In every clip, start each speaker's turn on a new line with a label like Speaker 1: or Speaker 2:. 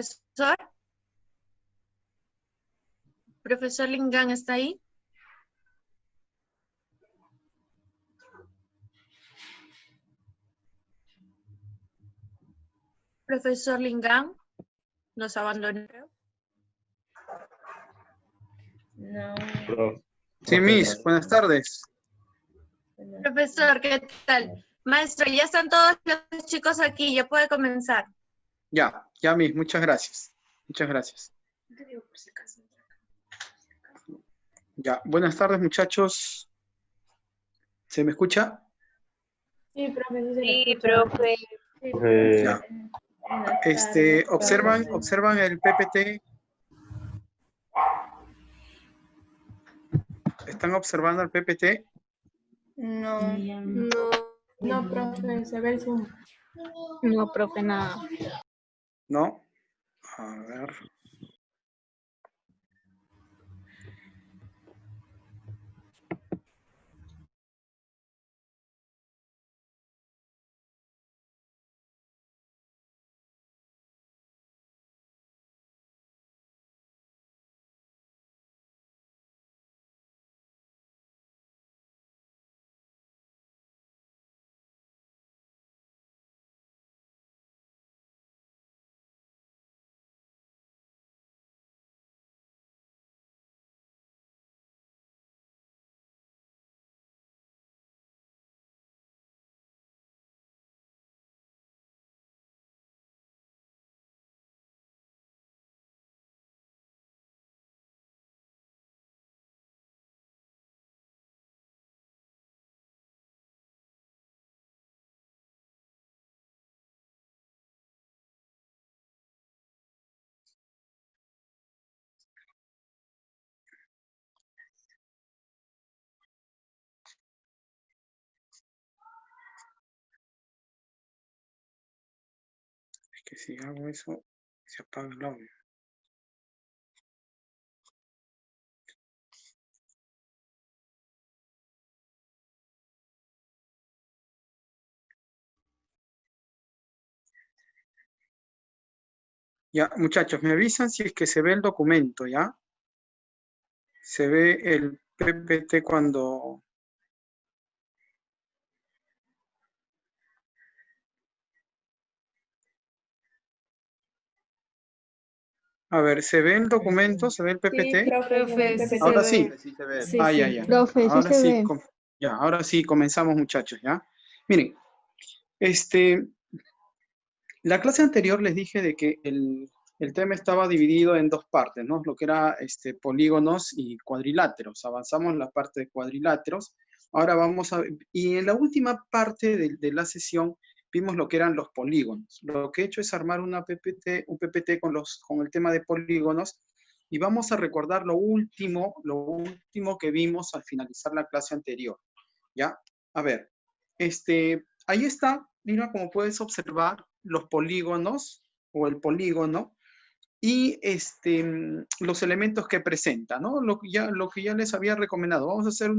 Speaker 1: Profesor. Profesor Lingan, ¿está ahí? Profesor Lingan, nos abandonó.
Speaker 2: No.
Speaker 3: Sí, Miss, buenas tardes.
Speaker 1: Profesor, ¿qué tal? Maestro, ya están todos los chicos aquí, ya puede comenzar.
Speaker 3: Ya, Miss, muchas gracias. Muchas gracias. Ya, buenas tardes, muchachos. ¿Se me escucha?
Speaker 2: Sí, profe.
Speaker 1: Sí, profe.
Speaker 3: Ya. ¿Observan el PPT? ¿Están observando el PPT?
Speaker 2: No.
Speaker 4: No, profe, se ve el Zoom.
Speaker 5: No, profe, nada.
Speaker 3: ¿No? A ver. Es que si hago eso, se apaga el audio. Ya, muchachos, me avisan si es que se ve el documento, ¿ya? Se ve el PPT cuando... A ver, ¿se ve el documento? ¿Se ve el
Speaker 4: Sí,
Speaker 3: PPT?
Speaker 4: profe, se ve.
Speaker 3: Ahora sí.
Speaker 6: Sí se ve.
Speaker 4: Sí,
Speaker 3: Ya.
Speaker 5: Profe, sí
Speaker 3: Ahora
Speaker 5: se
Speaker 3: sí,
Speaker 5: ve.
Speaker 3: ya, ahora sí comenzamos, muchachos, ¿ya? Miren, la clase anterior les dije de que el tema estaba dividido en dos partes, ¿no? Lo que era polígonos y cuadriláteros. Avanzamos en la parte de cuadriláteros. Ahora vamos a... Y en la última parte de la sesión vimos lo que eran los polígonos. Lo que he hecho es armar un PPT con el tema de polígonos y vamos a recordar lo último que vimos al finalizar la clase anterior, ¿ya? A ver, ahí está, mira, como puedes observar, los polígonos o el polígono y los elementos que presenta, ¿no? Lo que ya les había recomendado. Vamos a hacer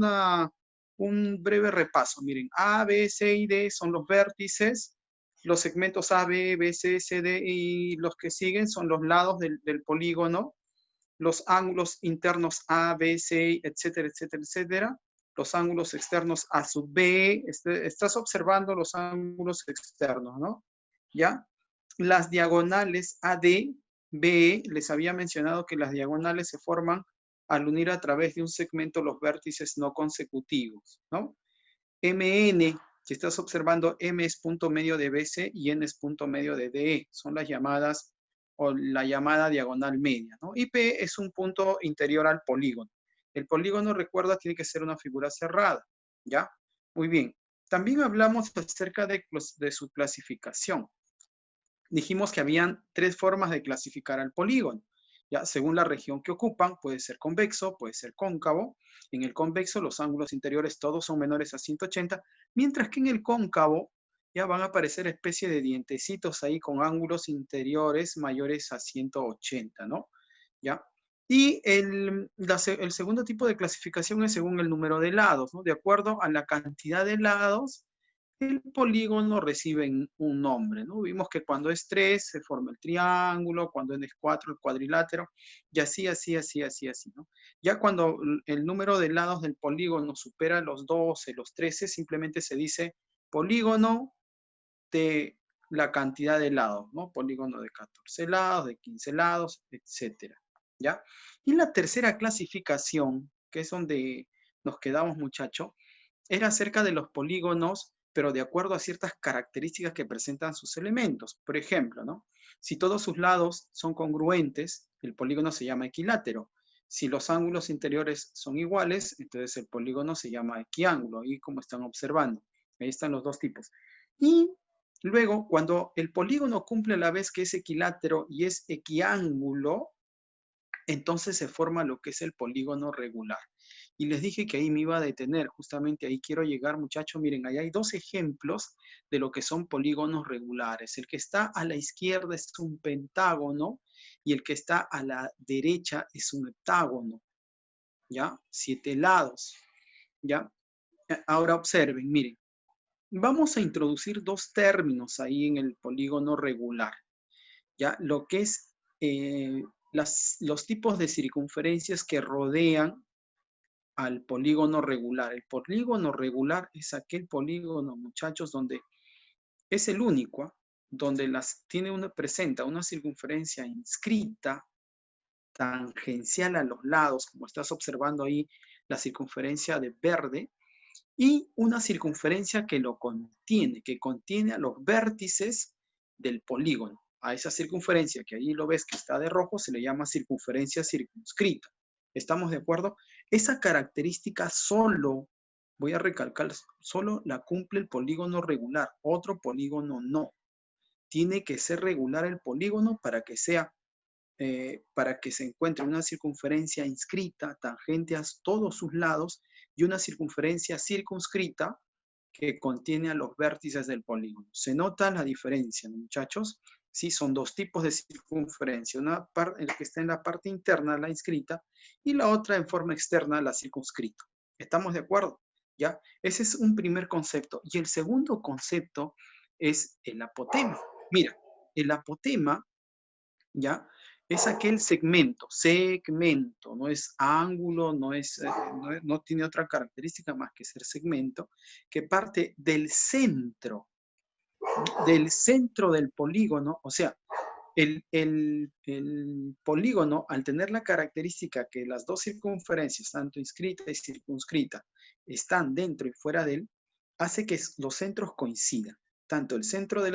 Speaker 3: un breve repaso. Miren, A, B, C y D son los vértices, los segmentos A, B, B, C, C, D y los que siguen son los lados del polígono, los ángulos internos A, B, C, etcétera, etcétera, etcétera. Los ángulos externos A sub B, estás observando los ángulos externos, ¿no? ¿Ya? Las diagonales AD, BE, les había mencionado que las diagonales se forman al unir a través de un segmento los vértices no consecutivos, ¿no? MN, si estás observando, M es punto medio de BC y N es punto medio de DE, son las llamadas o la llamada diagonal media, ¿no? Y P es un punto interior al polígono. El polígono, recuerda, tiene que ser una figura cerrada, ¿ya? Muy bien. También hablamos acerca de su clasificación. Dijimos que habían tres formas de clasificar al polígono, ¿ya? Según la región que ocupan, puede ser convexo, puede ser cóncavo. En el convexo, los ángulos interiores todos son menores a 180, mientras que en el cóncavo ya van a aparecer especie de dientecitos ahí con ángulos interiores mayores a 180, ¿no? ¿Ya? Y el segundo tipo de clasificación es según el número de lados, ¿no? De acuerdo a la cantidad de lados, el polígono recibe un nombre, ¿no? Vimos que cuando es 3 se forma el triángulo, cuando es 4 el cuadrilátero, y así, ¿no? Ya cuando el número de lados del polígono supera los 12, los 13, simplemente se dice polígono de la cantidad de lados, ¿no? Polígono de 14 lados, de 15 lados, etcétera, ¿ya? Y la tercera clasificación, que es donde nos quedamos, muchachos, era acerca de los polígonos, pero de acuerdo a ciertas características que presentan sus elementos. Por ejemplo, ¿no? Si todos sus lados son congruentes, el polígono se llama equilátero. Si los ángulos interiores son iguales, entonces el polígono se llama equiángulo, ahí como están observando. Ahí están los dos tipos. Y luego, cuando el polígono cumple a la vez que es equilátero y es equiángulo, entonces se forma lo que es el polígono regular. Y les dije que ahí me iba a detener, justamente ahí quiero llegar, muchachos. Miren, ahí hay dos ejemplos de lo que son polígonos regulares. El que está a la izquierda es un pentágono y el que está a la derecha es un heptágono, ¿ya? 7 lados, ¿ya? Ahora observen, miren. Vamos a introducir dos términos ahí en el polígono regular, ¿ya? Lo que es los tipos de circunferencias que rodean al polígono regular. El polígono regular es aquel polígono, muchachos, donde es el único, donde presenta una circunferencia inscrita, tangencial a los lados, como estás observando ahí, la circunferencia de verde, y una circunferencia que lo contiene, que contiene a los vértices del polígono. A esa circunferencia que ahí lo ves que está de rojo se le llama circunferencia circunscrita. ¿Estamos de acuerdo? Esa característica solo, voy a recalcar, solo la cumple el polígono regular, otro polígono no. Tiene que ser regular el polígono para que se encuentre una circunferencia inscrita, tangente a todos sus lados, y una circunferencia circunscrita que contiene a los vértices del polígono. ¿Se nota la diferencia, muchachos? Sí, son dos tipos de circunferencia. Una el que está en la parte interna, la inscrita, y la otra en forma externa, la circunscrita. ¿Estamos de acuerdo? ¿Ya? Ese es un primer concepto. Y el segundo concepto es el apotema. Mira, el apotema, ¿ya? Es aquel segmento, no es ángulo, no tiene otra característica más que ser segmento, que parte del centro del polígono. O sea, el polígono, al tener la característica que las dos circunferencias, tanto inscrita y circunscrita, están dentro y fuera de él, hace que los centros coincidan. Tanto el centro de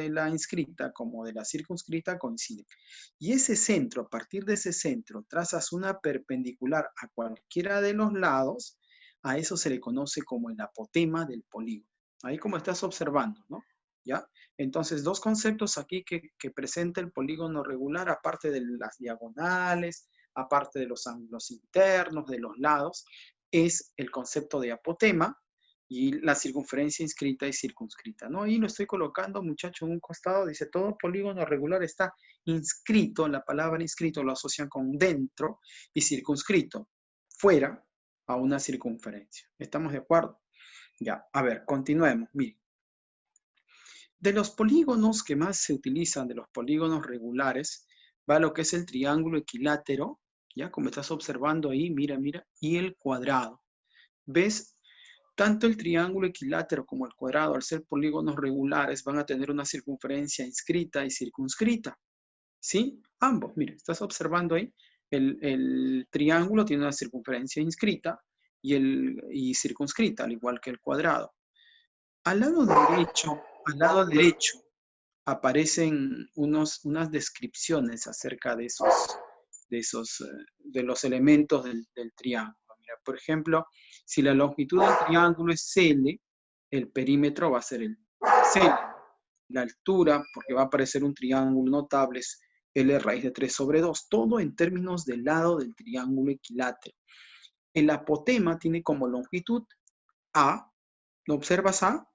Speaker 3: la inscrita como de la circunscrita coinciden. Y ese centro, a partir de ese centro, trazas una perpendicular a cualquiera de los lados, a eso se le conoce como el apotema del polígono. Ahí como estás observando, ¿no? ¿Ya? Entonces, dos conceptos aquí que presenta el polígono regular, aparte de las diagonales, aparte de los ángulos internos, de los lados, es el concepto de apotema, y la circunferencia inscrita y circunscrita, ¿no? Y lo estoy colocando, muchachos, en un costado. Dice, todo polígono regular está inscrito. La palabra inscrito lo asocian con dentro, y circunscrito, fuera, a una circunferencia. ¿Estamos de acuerdo? Ya, a ver, continuemos. Miren. De los polígonos que más se utilizan, de los polígonos regulares, va lo que es el triángulo equilátero, ya como estás observando ahí, mira, y el cuadrado. ¿Ves? Tanto el triángulo equilátero como el cuadrado, al ser polígonos regulares, van a tener una circunferencia inscrita y circunscrita. ¿Sí? Ambos, mire, estás observando ahí, el triángulo tiene una circunferencia inscrita y circunscrita, al igual que el cuadrado. Al lado derecho aparecen unas descripciones acerca de los elementos del triángulo. Mira, por ejemplo, si la longitud del triángulo es L, el perímetro va a ser el L. La altura, porque va a aparecer un triángulo notable, es L raíz de 3 sobre 2. Todo en términos del lado del triángulo equilátero. El apotema tiene como longitud A. ¿Lo observas A?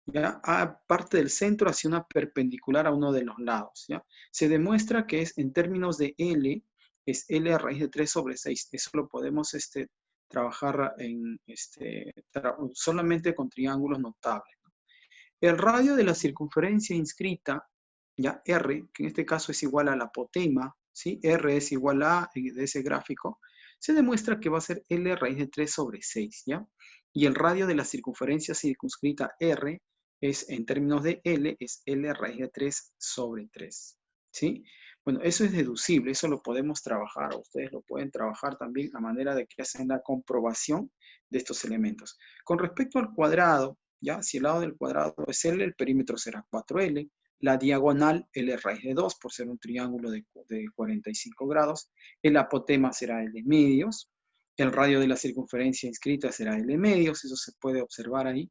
Speaker 3: ¿Ya? A parte del centro hacia una perpendicular a uno de los lados. ¿Ya? Se demuestra que es en términos de L, es L a raíz de 3 sobre 6. Eso lo podemos trabajar solamente con triángulos notables, ¿no? El radio de la circunferencia inscrita, ya R, que en este caso es igual al apotema, ¿sí? R es igual a, de ese gráfico, se demuestra que va a ser L raíz de 3 sobre 6, ¿ya? Y el radio de la circunferencia circunscrita R es, en términos de L, es L raíz de 3 sobre 3, ¿sí? Bueno, eso es deducible, eso lo podemos trabajar, o ustedes lo pueden trabajar también a manera de que hacen la comprobación de estos elementos. Con respecto al cuadrado, ¿ya? Si el lado del cuadrado es L, el perímetro será 4L, la diagonal L raíz de 2, por ser un triángulo de 45 grados, el apotema será L medios, el radio de la circunferencia inscrita será L medios, eso se puede observar ahí,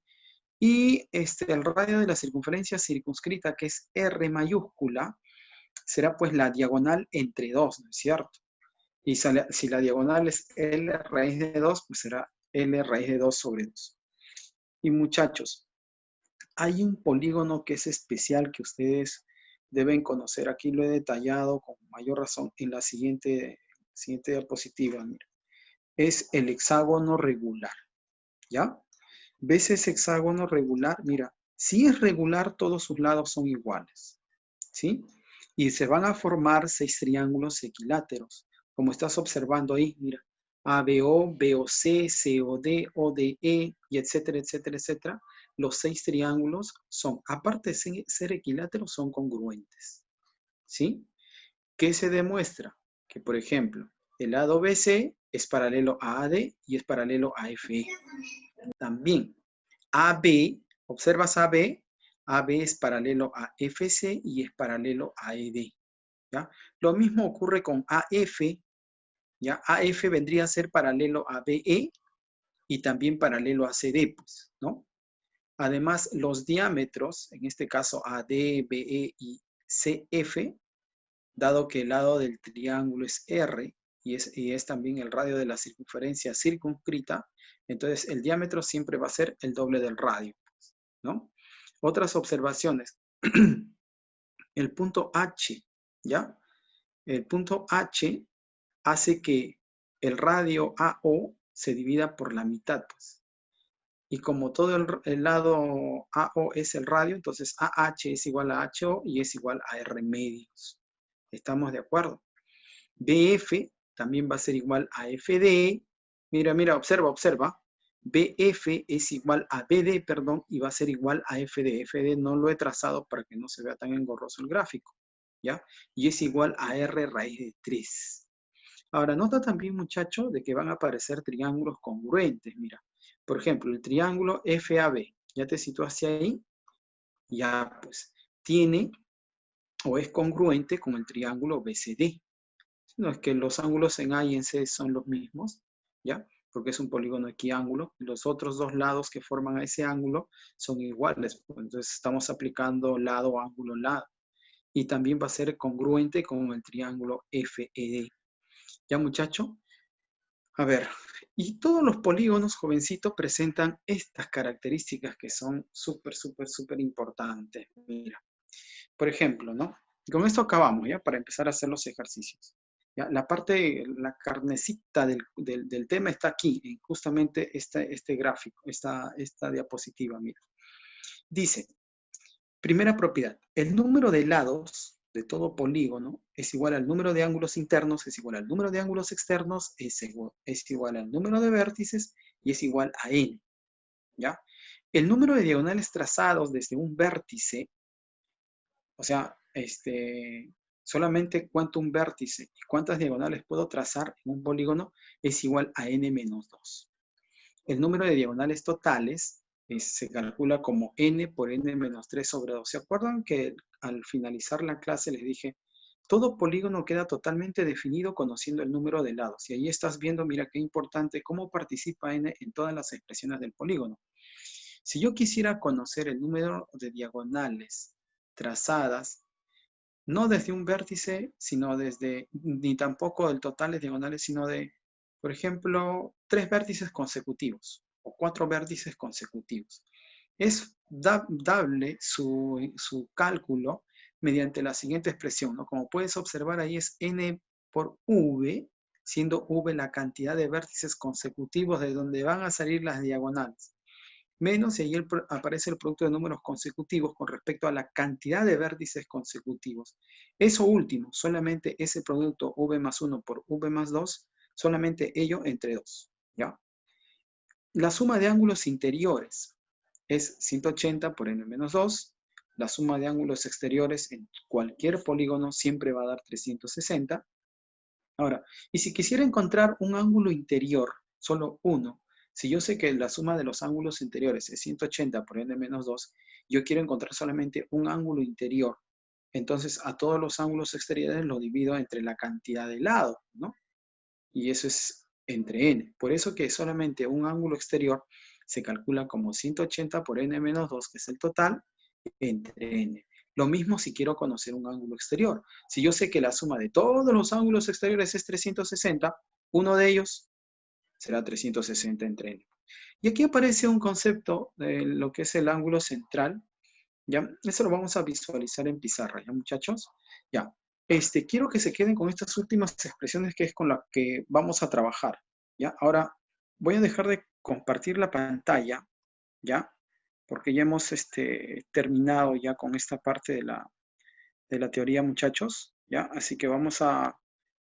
Speaker 3: y el radio de la circunferencia circunscrita, que es R mayúscula, será pues la diagonal entre 2, ¿no es cierto? Y si la diagonal es L raíz de 2, pues será L raíz de 2 sobre 2. Y muchachos, hay un polígono que es especial que ustedes deben conocer. Aquí lo he detallado con mayor razón en la siguiente diapositiva. Mira. Es el hexágono regular, ¿ya? ¿Ves ese hexágono regular? Mira, si es regular, todos sus lados son iguales, ¿sí? Y se van a formar 6 triángulos equiláteros, como estás observando ahí, mira. ABO, BOC, COD, ODE, y etcétera, etcétera, etcétera. Los 6 triángulos son, aparte de ser equiláteros, son congruentes, ¿sí? ¿Qué se demuestra? Que, por ejemplo, el lado BC es paralelo a AD y es paralelo a FE. También, AB, observas AB, AB es paralelo a FC y es paralelo a ED, ¿ya? Lo mismo ocurre con AF, ¿ya? AF vendría a ser paralelo a BE y también paralelo a CD, pues, ¿no? Además, los diámetros, en este caso AD, BE y CF, dado que el lado del triángulo es R y es también el radio de la circunferencia circunscrita, entonces el diámetro siempre va a ser el doble del radio, ¿no? Otras observaciones. El punto H, ¿ya? El punto H hace que el radio AO se divida por la mitad, pues. Y como todo el lado AO es el radio, entonces AH es igual a HO y es igual a R medios. ¿Estamos de acuerdo? BF también va a ser igual a FD. Mira, mira, observa, observa. BF es igual a BD, perdón, y va a ser igual a FD. FD no lo he trazado para que no se vea tan engorroso el gráfico, ¿ya? Y es igual a R raíz de 3. Ahora, nota también, muchachos, de que van a aparecer triángulos congruentes, mira. Por ejemplo, el triángulo FAB, ¿ya te situaste ahí? Ya, pues, tiene o es congruente con el triángulo BCD. No es que los ángulos en A y en C son los mismos, ¿ya? Porque es un polígono equiángulo. Y los otros dos lados que forman a ese ángulo son iguales. Entonces, estamos aplicando lado, ángulo, lado. Y también va a ser congruente con el triángulo FED. ¿Ya, muchacho? A ver, y todos los polígonos, jovencitos, presentan estas características que son súper, súper, súper importantes. Mira, por ejemplo, ¿no? Con esto acabamos, ¿ya? Para empezar a hacer los ejercicios. ¿Ya? La carnecita del tema está aquí, en justamente este gráfico, esta diapositiva, mira. Dice, primera propiedad, el número de lados de todo polígono es igual al número de ángulos internos, es igual al número de ángulos externos, es igual al número de vértices y es igual a n, ¿ya? El número de diagonales trazados desde un vértice, o sea, solamente cuento un vértice y cuántas diagonales puedo trazar en un polígono es igual a n menos 2. El número de diagonales totales se calcula como n por n menos 3 sobre 2. ¿Se acuerdan que al finalizar la clase les dije, todo polígono queda totalmente definido conociendo el número de lados? Y ahí estás viendo, mira qué importante, cómo participa n en todas las expresiones del polígono. Si yo quisiera conocer el número de diagonales trazadas, no desde un vértice, sino ni tampoco del total de diagonales, sino de, por ejemplo, 3 vértices consecutivos o 4 vértices consecutivos. Es dable su cálculo mediante la siguiente expresión, ¿no? Como puedes observar ahí es n por v, siendo v la cantidad de vértices consecutivos de donde van a salir las diagonales. menos, y ahí aparece el producto de números consecutivos con respecto a la cantidad de vértices consecutivos. Eso último, solamente ese producto v más 1 por v más 2, solamente ello entre 2, ¿ya? La suma de ángulos interiores es 180 por n menos 2. La suma de ángulos exteriores en cualquier polígono siempre va a dar 360. Ahora, y si quisiera encontrar un ángulo interior, solo uno, si yo sé que la suma de los ángulos interiores es 180 por n menos 2, yo quiero encontrar solamente un ángulo interior. Entonces, a todos los ángulos exteriores los divido entre la cantidad de lados, ¿no? Y eso es entre n. Por eso que solamente un ángulo exterior se calcula como 180 por n menos 2, que es el total, entre n. Lo mismo si quiero conocer un ángulo exterior. Si yo sé que la suma de todos los ángulos exteriores es 360, uno de ellos será 360 entre n. Y aquí aparece un concepto de lo que es el ángulo central. ¿Ya? Eso lo vamos a visualizar en pizarra, ¿ya, muchachos? Ya. Quiero que se queden con estas últimas expresiones que es con las que vamos a trabajar, ¿ya? Ahora, voy a dejar de compartir la pantalla, ¿ya? Porque ya hemos terminado ya con esta parte de la teoría, muchachos, ¿ya? Así que vamos a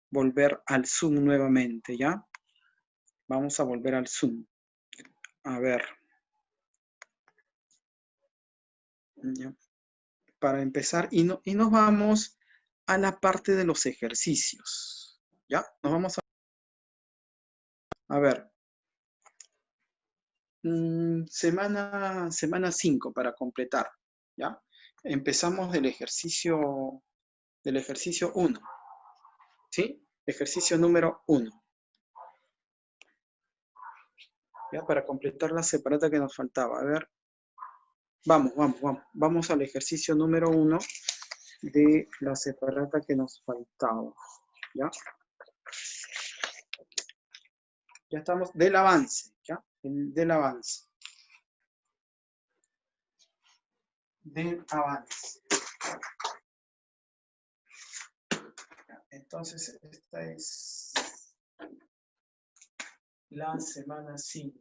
Speaker 3: volver al Zoom nuevamente, ¿ya? Vamos a volver al Zoom. A ver. ¿Ya? Para empezar, y nos vamos a la parte de los ejercicios, ¿ya? Nos vamos a ver. Semana 5 para completar, ¿ya? Empezamos del ejercicio 1, ¿sí? Ejercicio número 1. Ya, para completar la separata que nos faltaba. A ver. Vamos al ejercicio número 1 de la separata que nos faltaba, ¿ya? Ya estamos del avance, ¿ya? Del avance. Del avance. Entonces, esta es la semana 5.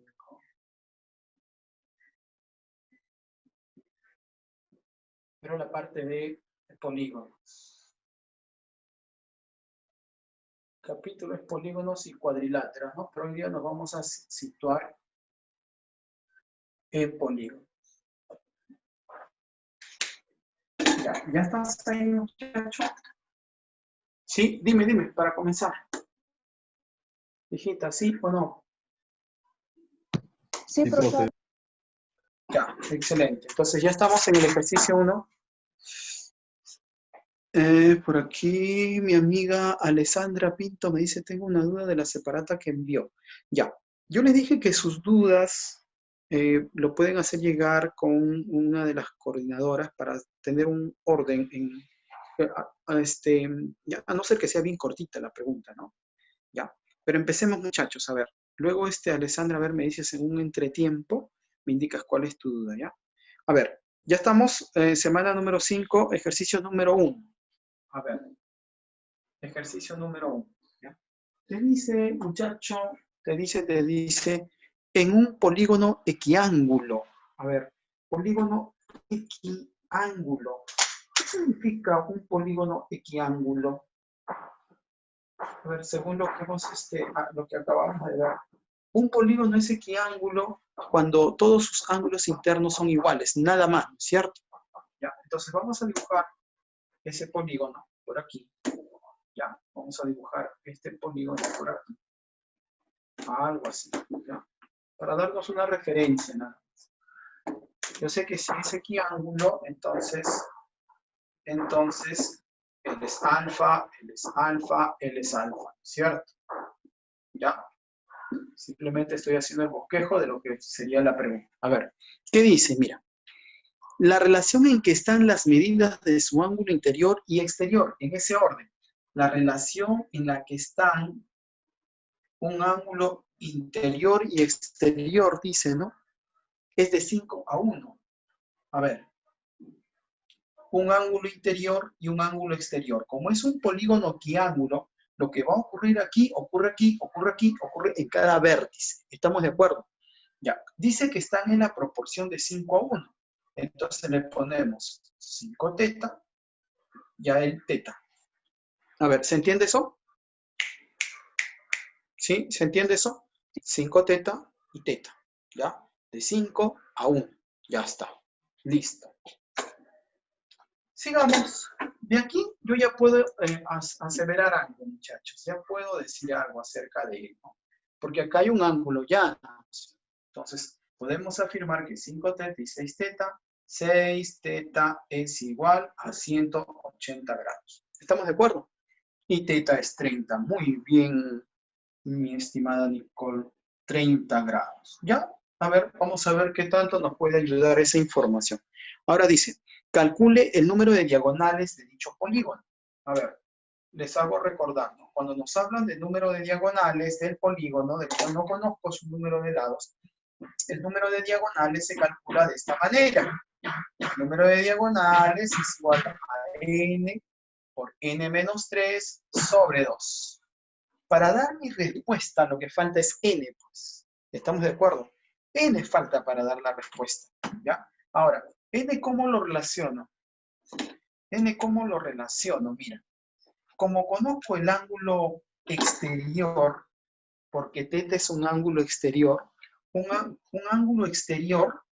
Speaker 3: Pero la parte de polígonos. Capítulo es polígonos y cuadriláteros, ¿no? Pero hoy día nos vamos a situar en polígonos. ¿Ya estás ahí, muchacho? Sí, dime, para comenzar. Hijita, ¿sí o no?
Speaker 5: Sí, profesor.
Speaker 3: Ya, excelente. Entonces ya estamos en el ejercicio 1. Por aquí mi amiga Alessandra Pinto me dice, tengo una duda de la separata que envió. Ya, yo les dije que sus dudas lo pueden hacer llegar con una de las coordinadoras para tener un orden a no ser que sea bien cortita la pregunta, ¿no? Ya, pero empecemos, muchachos, a ver. Luego Alessandra, a ver, me dices en un entretiempo, me indicas cuál es tu duda, ¿ya? A ver, ya estamos, semana número 5, ejercicio número 1. A ver, ejercicio número 1, ¿ya? Te dice, muchacho, te dice, en un polígono equiángulo. A ver, polígono equiángulo. ¿Qué significa un polígono equiángulo? A ver, según lo que lo que acabamos de ver. Un polígono es equiángulo cuando todos sus ángulos internos son iguales, nada más, ¿cierto? Ya, entonces vamos a dibujar ese polígono por aquí. Ya, vamos a dibujar este polígono por aquí. Algo así, ¿ya? Para darnos una referencia, nada más. Yo sé que si es equiángulo, entonces él es alfa, él es alfa, él es alfa, ¿cierto? ¿Ya? Simplemente estoy haciendo el bosquejo de lo que sería la pregunta. A ver, ¿qué dice? Mira, la relación en que están las medidas de su ángulo interior y exterior, en ese orden. La relación en la que están un ángulo interior y exterior, dice, ¿no? Es de 5 a 1. A ver, un ángulo interior y un ángulo exterior. Como es un polígono equiángulo, lo que va a ocurrir aquí, ocurre aquí, ocurre aquí, ocurre en cada vértice. ¿Estamos de acuerdo? Ya, dice que están en la proporción de 5 a 1. Entonces le ponemos 5 teta y a el teta. A ver, ¿se entiende eso? ¿Sí? ¿Se entiende eso? 5 teta y teta. ¿Ya? De 5 a 1. Ya está. Listo. Sigamos. De aquí yo ya puedo aseverar algo, muchachos. Ya puedo decir algo acerca de él, ¿no? Porque acá hay un ángulo ya. Entonces, podemos afirmar que 5 teta y 6 teta, 6 teta es igual a 180 grados. ¿Estamos de acuerdo? Y teta es 30. Muy bien, mi estimada Nicole. 30 grados. ¿Ya? A ver, vamos a ver qué tanto nos puede ayudar esa información. Ahora dice, calcule el número de diagonales de dicho polígono. A ver, les hago recordar, ¿no? Cuando nos hablan del número de diagonales del polígono, del cual no conozco su número de lados, el número de diagonales se calcula de esta manera. El número de diagonales es igual a n por n menos 3 sobre 2. Para dar mi respuesta, lo que falta es n, pues. ¿Estamos de acuerdo? N falta para dar la respuesta, ¿ya? Ahora, n, ¿cómo lo relaciono? N, ¿cómo lo relaciono? Mira, como conozco el ángulo exterior, porque θ es un ángulo exterior, un ángulo exterior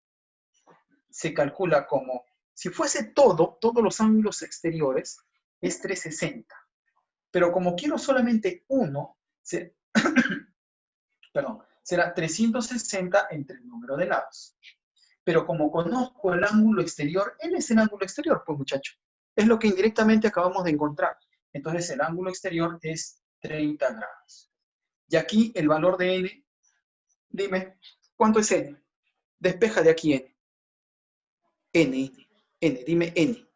Speaker 3: se calcula como, si fuese todos los ángulos exteriores, es 360. Pero como quiero solamente uno, será 360 entre el número de lados. Pero como conozco el ángulo exterior, N es el ángulo exterior, pues muchachos. Es lo que indirectamente acabamos de encontrar. Entonces el ángulo exterior es 30 grados. Y aquí el valor de N, dime, ¿cuánto es N? Despeja de aquí N. N, dime N.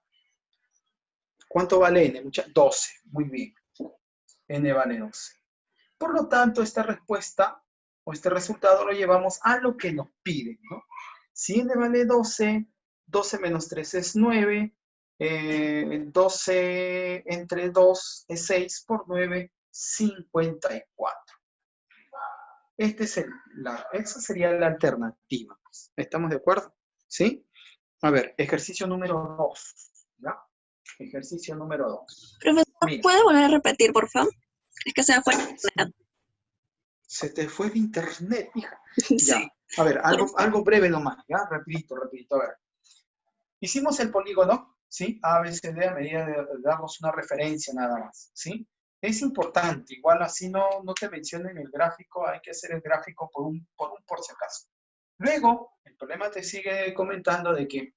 Speaker 3: ¿Cuánto vale N, muchachos? 12, muy bien. N vale 12. Por lo tanto, esta respuesta o este resultado lo llevamos a lo que nos piden, ¿no? Si N vale 12, 12 menos 3 es 9, 12 entre 2 es 6, por 9, 54. Esa sería la alternativa. ¿Estamos de acuerdo? ¿Sí? A ver, ejercicio número 2. ¿Ya? Ejercicio número 2.
Speaker 5: Profesor,
Speaker 3: Mira.
Speaker 5: ¿puede volver a repetir, por favor? Es que se me fue el internet.
Speaker 3: Se te fue el internet, hija.
Speaker 5: Sí.
Speaker 3: Ya. A ver, algo breve nomás, ¿ya? Rapidito. A ver. Hicimos el polígono, ¿sí? A, B, C, D, a medida de darnos una referencia nada más, ¿sí? Es importante, igual así no te mencionen el gráfico, hay que hacer el gráfico por si acaso. Luego, el problema te sigue comentando de que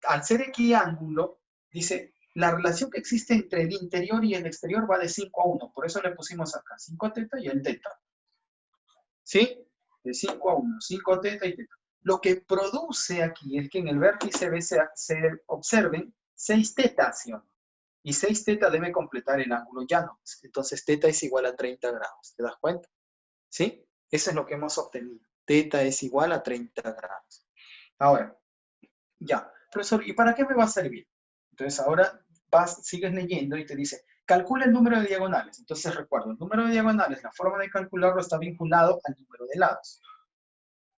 Speaker 3: al ser equiángulo, dice, la relación que existe entre el interior y el exterior va de 5 a 1, por eso le pusimos acá 5 teta y el teta. ¿Sí? De 5 a 1, 5 teta y teta. Lo que produce aquí es que en el vértice B se observen 6 teta, ¿sí o no? Y 6 teta debe completar el ángulo llano. Entonces teta es igual a 30 grados. ¿Te das cuenta? ¿Sí? Eso es lo que hemos obtenido. Teta es igual a 30 grados. Ahora, ya. Profesor, ¿y para qué me va a servir? Entonces ahora sigues leyendo y te dice, calcula el número de diagonales. Entonces recuerdo, el número de diagonales, la forma de calcularlo está vinculado al número de lados.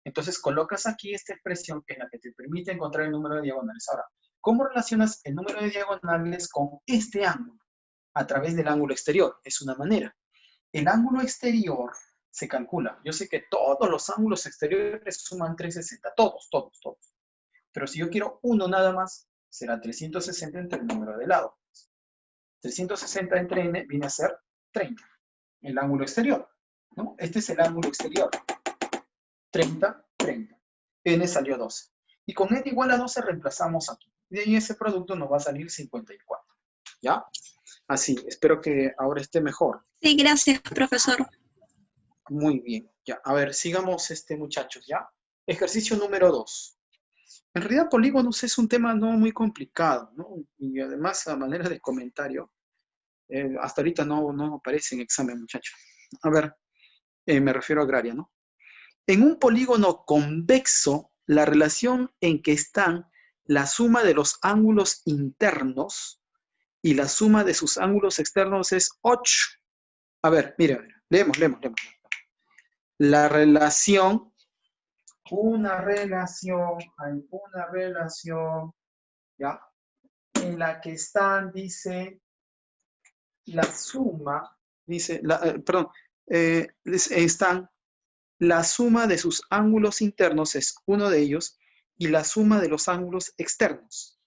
Speaker 3: Entonces colocas aquí esta expresión que es la que te permite encontrar el número de diagonales. Ahora, ¿cómo relacionas el número de diagonales con este ángulo? A través del ángulo exterior. Es una manera. El ángulo exterior se calcula. Yo sé que todos los ángulos exteriores suman 360. Todos. Pero si yo quiero uno nada más, será 360 entre el número de lados. 360 entre n viene a ser 30. El ángulo exterior, ¿no? Este es el ángulo exterior. 30, 30. N salió 12. Y con n igual a 12 reemplazamos aquí. Y de ahí ese producto nos va a salir 54. ¿Ya? Así, espero que ahora esté mejor.
Speaker 5: Sí, gracias, profesor.
Speaker 3: Muy bien. Ya, a ver, sigamos muchachos, ¿ya? Ejercicio número 2. En realidad, polígonos es un tema no muy complicado, ¿no? Y además, a manera de comentario, hasta ahorita no aparece en examen, muchachos. A ver, me refiero a agraria, ¿no? En un polígono convexo, la relación en que están la suma de los ángulos internos y la suma de sus ángulos externos es 8. A ver, mire, leemos. La relación una relación, ¿ya? En la que están, dice, la suma, dice, están, la suma de sus ángulos internos es uno de ellos y la suma de los ángulos externos.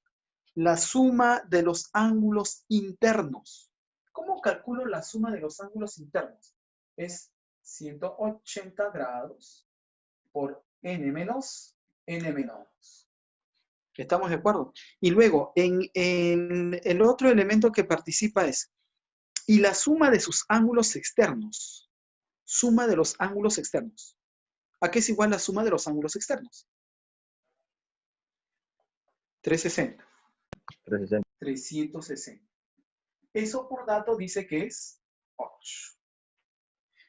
Speaker 3: La suma de los ángulos internos. ¿Cómo calculo la suma de los ángulos internos? Es 180 grados por n menos n menos. ¿Estamos de acuerdo? Y luego, en el otro elemento que participa es, y la suma de sus ángulos externos. Suma de los ángulos externos. ¿A qué es igual la suma de los ángulos externos? 360. 360. Eso por dato dice que es 8.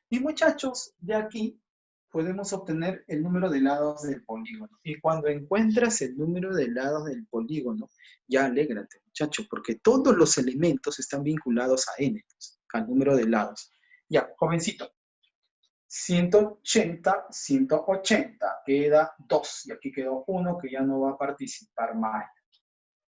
Speaker 3: Y muchachos, de aquí podemos obtener el número de lados del polígono. Y cuando encuentras el número de lados del polígono, ya alégrate, muchachos, porque todos los elementos están vinculados a n, al número de lados. Ya, jovencito. 180, 180, queda 2. Y aquí quedó 1 que ya no va a participar más.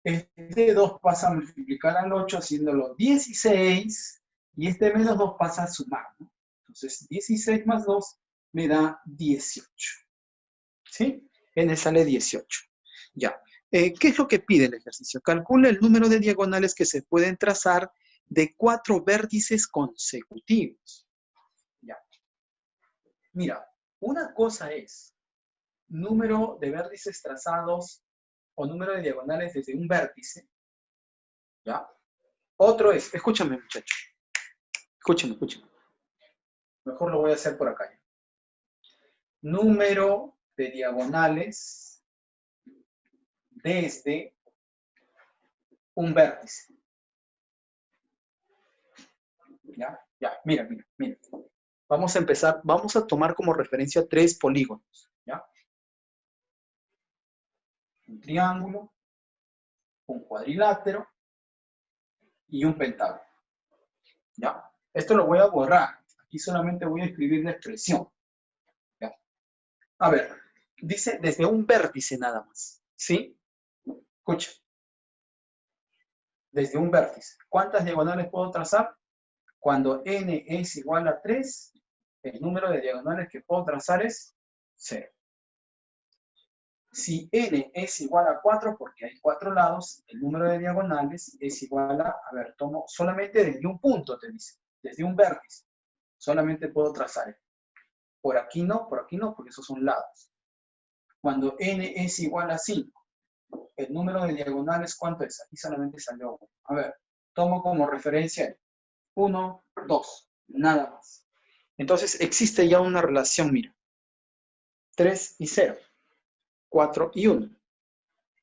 Speaker 3: Este 2 pasa a multiplicar al 8 haciéndolo 16. Y este menos 2 pasa a sumar, ¿no? Entonces 16 más 2 me da 18. ¿Sí? N sale 18. Ya. ¿Qué es lo que pide el ejercicio? Calcula el número de diagonales que se pueden trazar de 4 vértices consecutivos. Ya. Mira, una cosa es número de vértices trazados o número de diagonales desde un vértice. ¿Ya? Otro es, escúchame muchacho. Escúchame. Mejor lo voy a hacer por acá. Número de diagonales desde un vértice. ¿Ya? Ya, mira. Vamos a empezar, vamos a tomar como referencia 3 polígonos. ¿Ya? Un triángulo, un cuadrilátero y un pentágono. ¿Ya? Esto lo voy a borrar. Aquí solamente voy a escribir la expresión. ¿Ya? A ver, dice desde un vértice nada más. ¿Sí? Escucha. Desde un vértice. ¿Cuántas diagonales puedo trazar? Cuando n es igual a 3, el número de diagonales que puedo trazar es 0. Si n es igual a 4, porque hay 4 lados, el número de diagonales es igual a ver, tomo solamente desde un punto, te dice, desde un vértice. Solamente puedo trazar. Por aquí no, porque esos son lados. Cuando n es igual a 5, el número de diagonales, ¿cuánto es? Aquí solamente salió 1. A ver, tomo como referencia 1, 2, nada más. Entonces existe ya una relación, mira. 3 y 0. 4 y 1.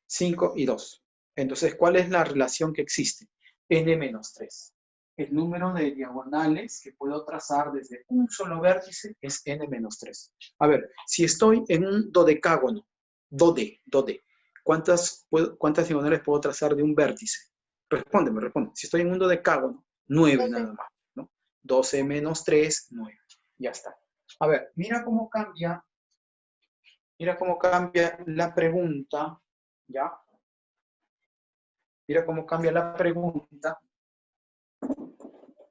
Speaker 3: 5 y 2. Entonces, ¿cuál es la relación que existe? N menos 3. El número de diagonales que puedo trazar desde un solo vértice es n menos 3. A ver, si estoy en un dodecágono, dode, ¿cuántas diagonales puedo trazar de un vértice? Respóndeme. Si estoy en un dodecágono, 9 12. Nada más, ¿no? 12 menos 3, 9. Ya está. A ver, mira cómo cambia la pregunta, ¿ya? Mira cómo cambia la pregunta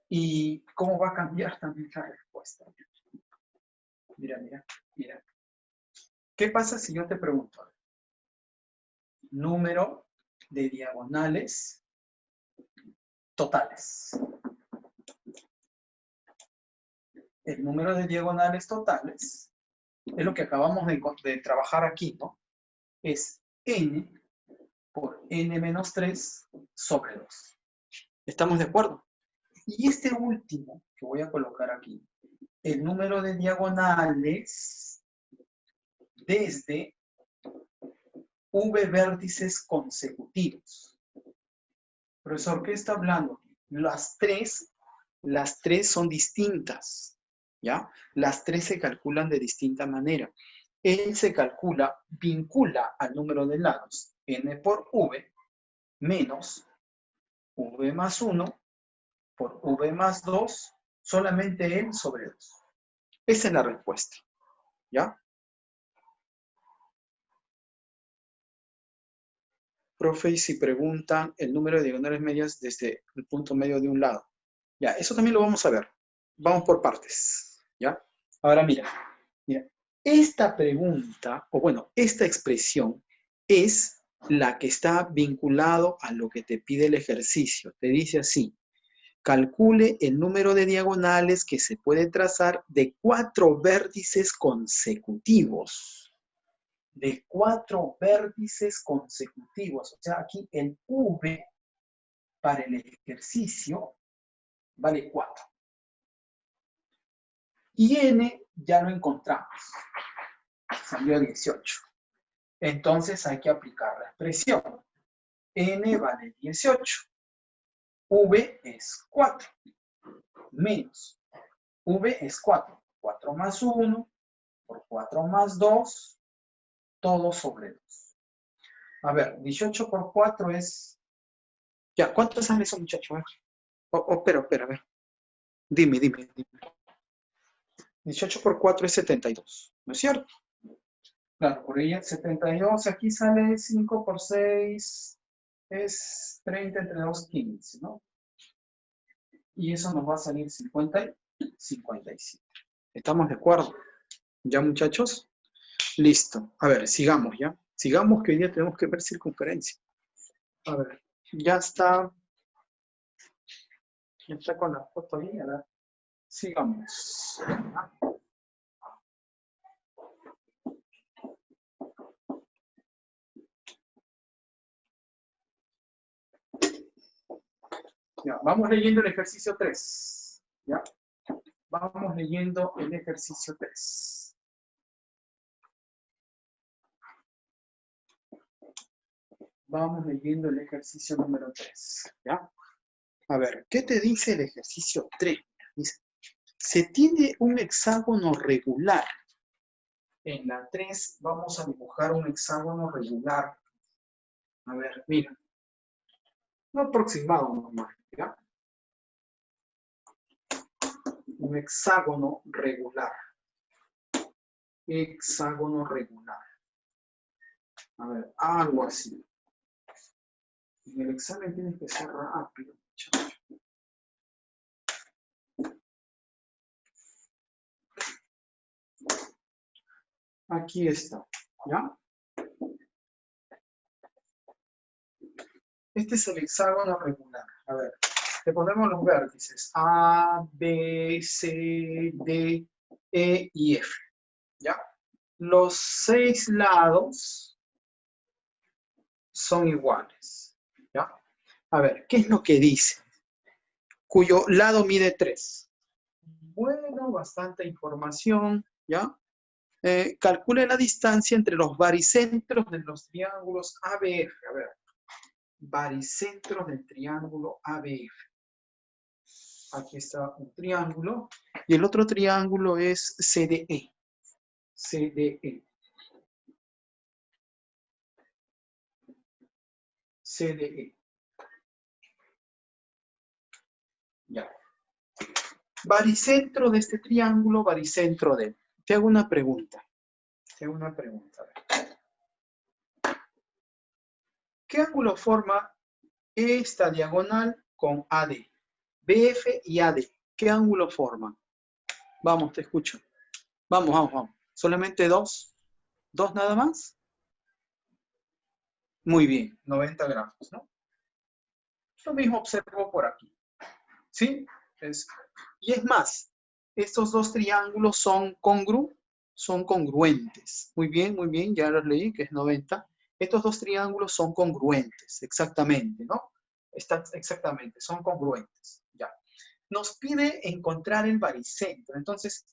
Speaker 3: y cómo va a cambiar también la respuesta. Mira. ¿Qué pasa si yo te pregunto? Número de diagonales totales. El número de diagonales totales es lo que acabamos de trabajar aquí, ¿no? Es n por n menos 3 sobre 2. ¿Estamos de acuerdo? Y este último que voy a colocar aquí, el número de diagonales desde v vértices consecutivos. Profesor, ¿qué está hablando? Las tres son distintas, ¿ya? Las 3 se calculan de distinta manera. Él se vincula al número de lados, n por v, menos v más 1 por v más 2, solamente n sobre 2. Esa es la respuesta, ¿ya? Profe, y si preguntan el número de diagonales medias desde el punto medio de un lado. Ya, eso también lo vamos a ver. Vamos por partes, ¿ya? Ahora mira, esta pregunta, o bueno, esta expresión es la que está vinculado a lo que te pide el ejercicio. Te dice así, calcule el número de diagonales que se puede trazar de 4 vértices consecutivos. De 4 vértices consecutivos. O sea, aquí el V para el ejercicio vale 4. Y N ya lo encontramos. Salió 18. Entonces hay que aplicar la expresión. N vale 18. V es 4. Menos. V es 4. 4 más 1 por 4 más 2. Todo sobre 2. A ver, 18 por 4 es... Ya, ¿cuánto sale eso, muchacho? Espera, a ver. Dime. 18 por 4 es 72, ¿no es cierto? Claro, por ella 72, aquí sale 5 por 6, es 30 entre 2, 15, ¿no? Y eso nos va a salir 50 y 57. ¿Estamos de acuerdo? ¿Ya, muchachos? Listo. A ver, sigamos, ¿ya? Sigamos, que hoy día tenemos que ver circunferencia. A ver, ya está con la foto ahí, a ver. Sigamos. ¿Ya? Ya, vamos leyendo el ejercicio 3. ¿Ya? Vamos leyendo el ejercicio 3. Vamos leyendo el ejercicio número 3. ¿Ya? A ver, ¿qué te dice el ejercicio 3? Dice, se tiene un hexágono regular. En la 3 vamos a dibujar un hexágono regular. A ver, mira. Un aproximado normal, ¿ya? Un hexágono regular. Hexágono regular. A ver, algo así. En el examen tienes que ser rápido, muchachos. Aquí está, ¿ya? Este es el hexágono regular. A ver, le ponemos los vértices A, B, C, D, E y F, ¿ya? Los 6 lados son iguales, ¿ya? A ver, ¿qué es lo que dice? Cuyo lado mide 3. Bueno, bastante información, ¿ya? Calcule la distancia entre los baricentros de los triángulos ABF. A ver, baricentros del triángulo ABF. Aquí está un triángulo. Y el otro triángulo es CDE. CDE. CDE. Ya. Baricentro de este triángulo, baricentro de él. Te hago una pregunta. ¿Qué ángulo forma esta diagonal con AD? BF y AD. ¿Qué ángulo forman? Vamos, te escucho. Vamos. ¿Solamente 2? ¿2 nada más? Muy bien, 90 grados, ¿no? Lo mismo observo por aquí. ¿Sí? Y es más, estos dos triángulos son congruentes. Muy bien, ya los leí, que es 90. Estos dos triángulos son congruentes, exactamente, ¿no? Exactamente, son congruentes, ya. Nos pide encontrar el baricentro. Entonces,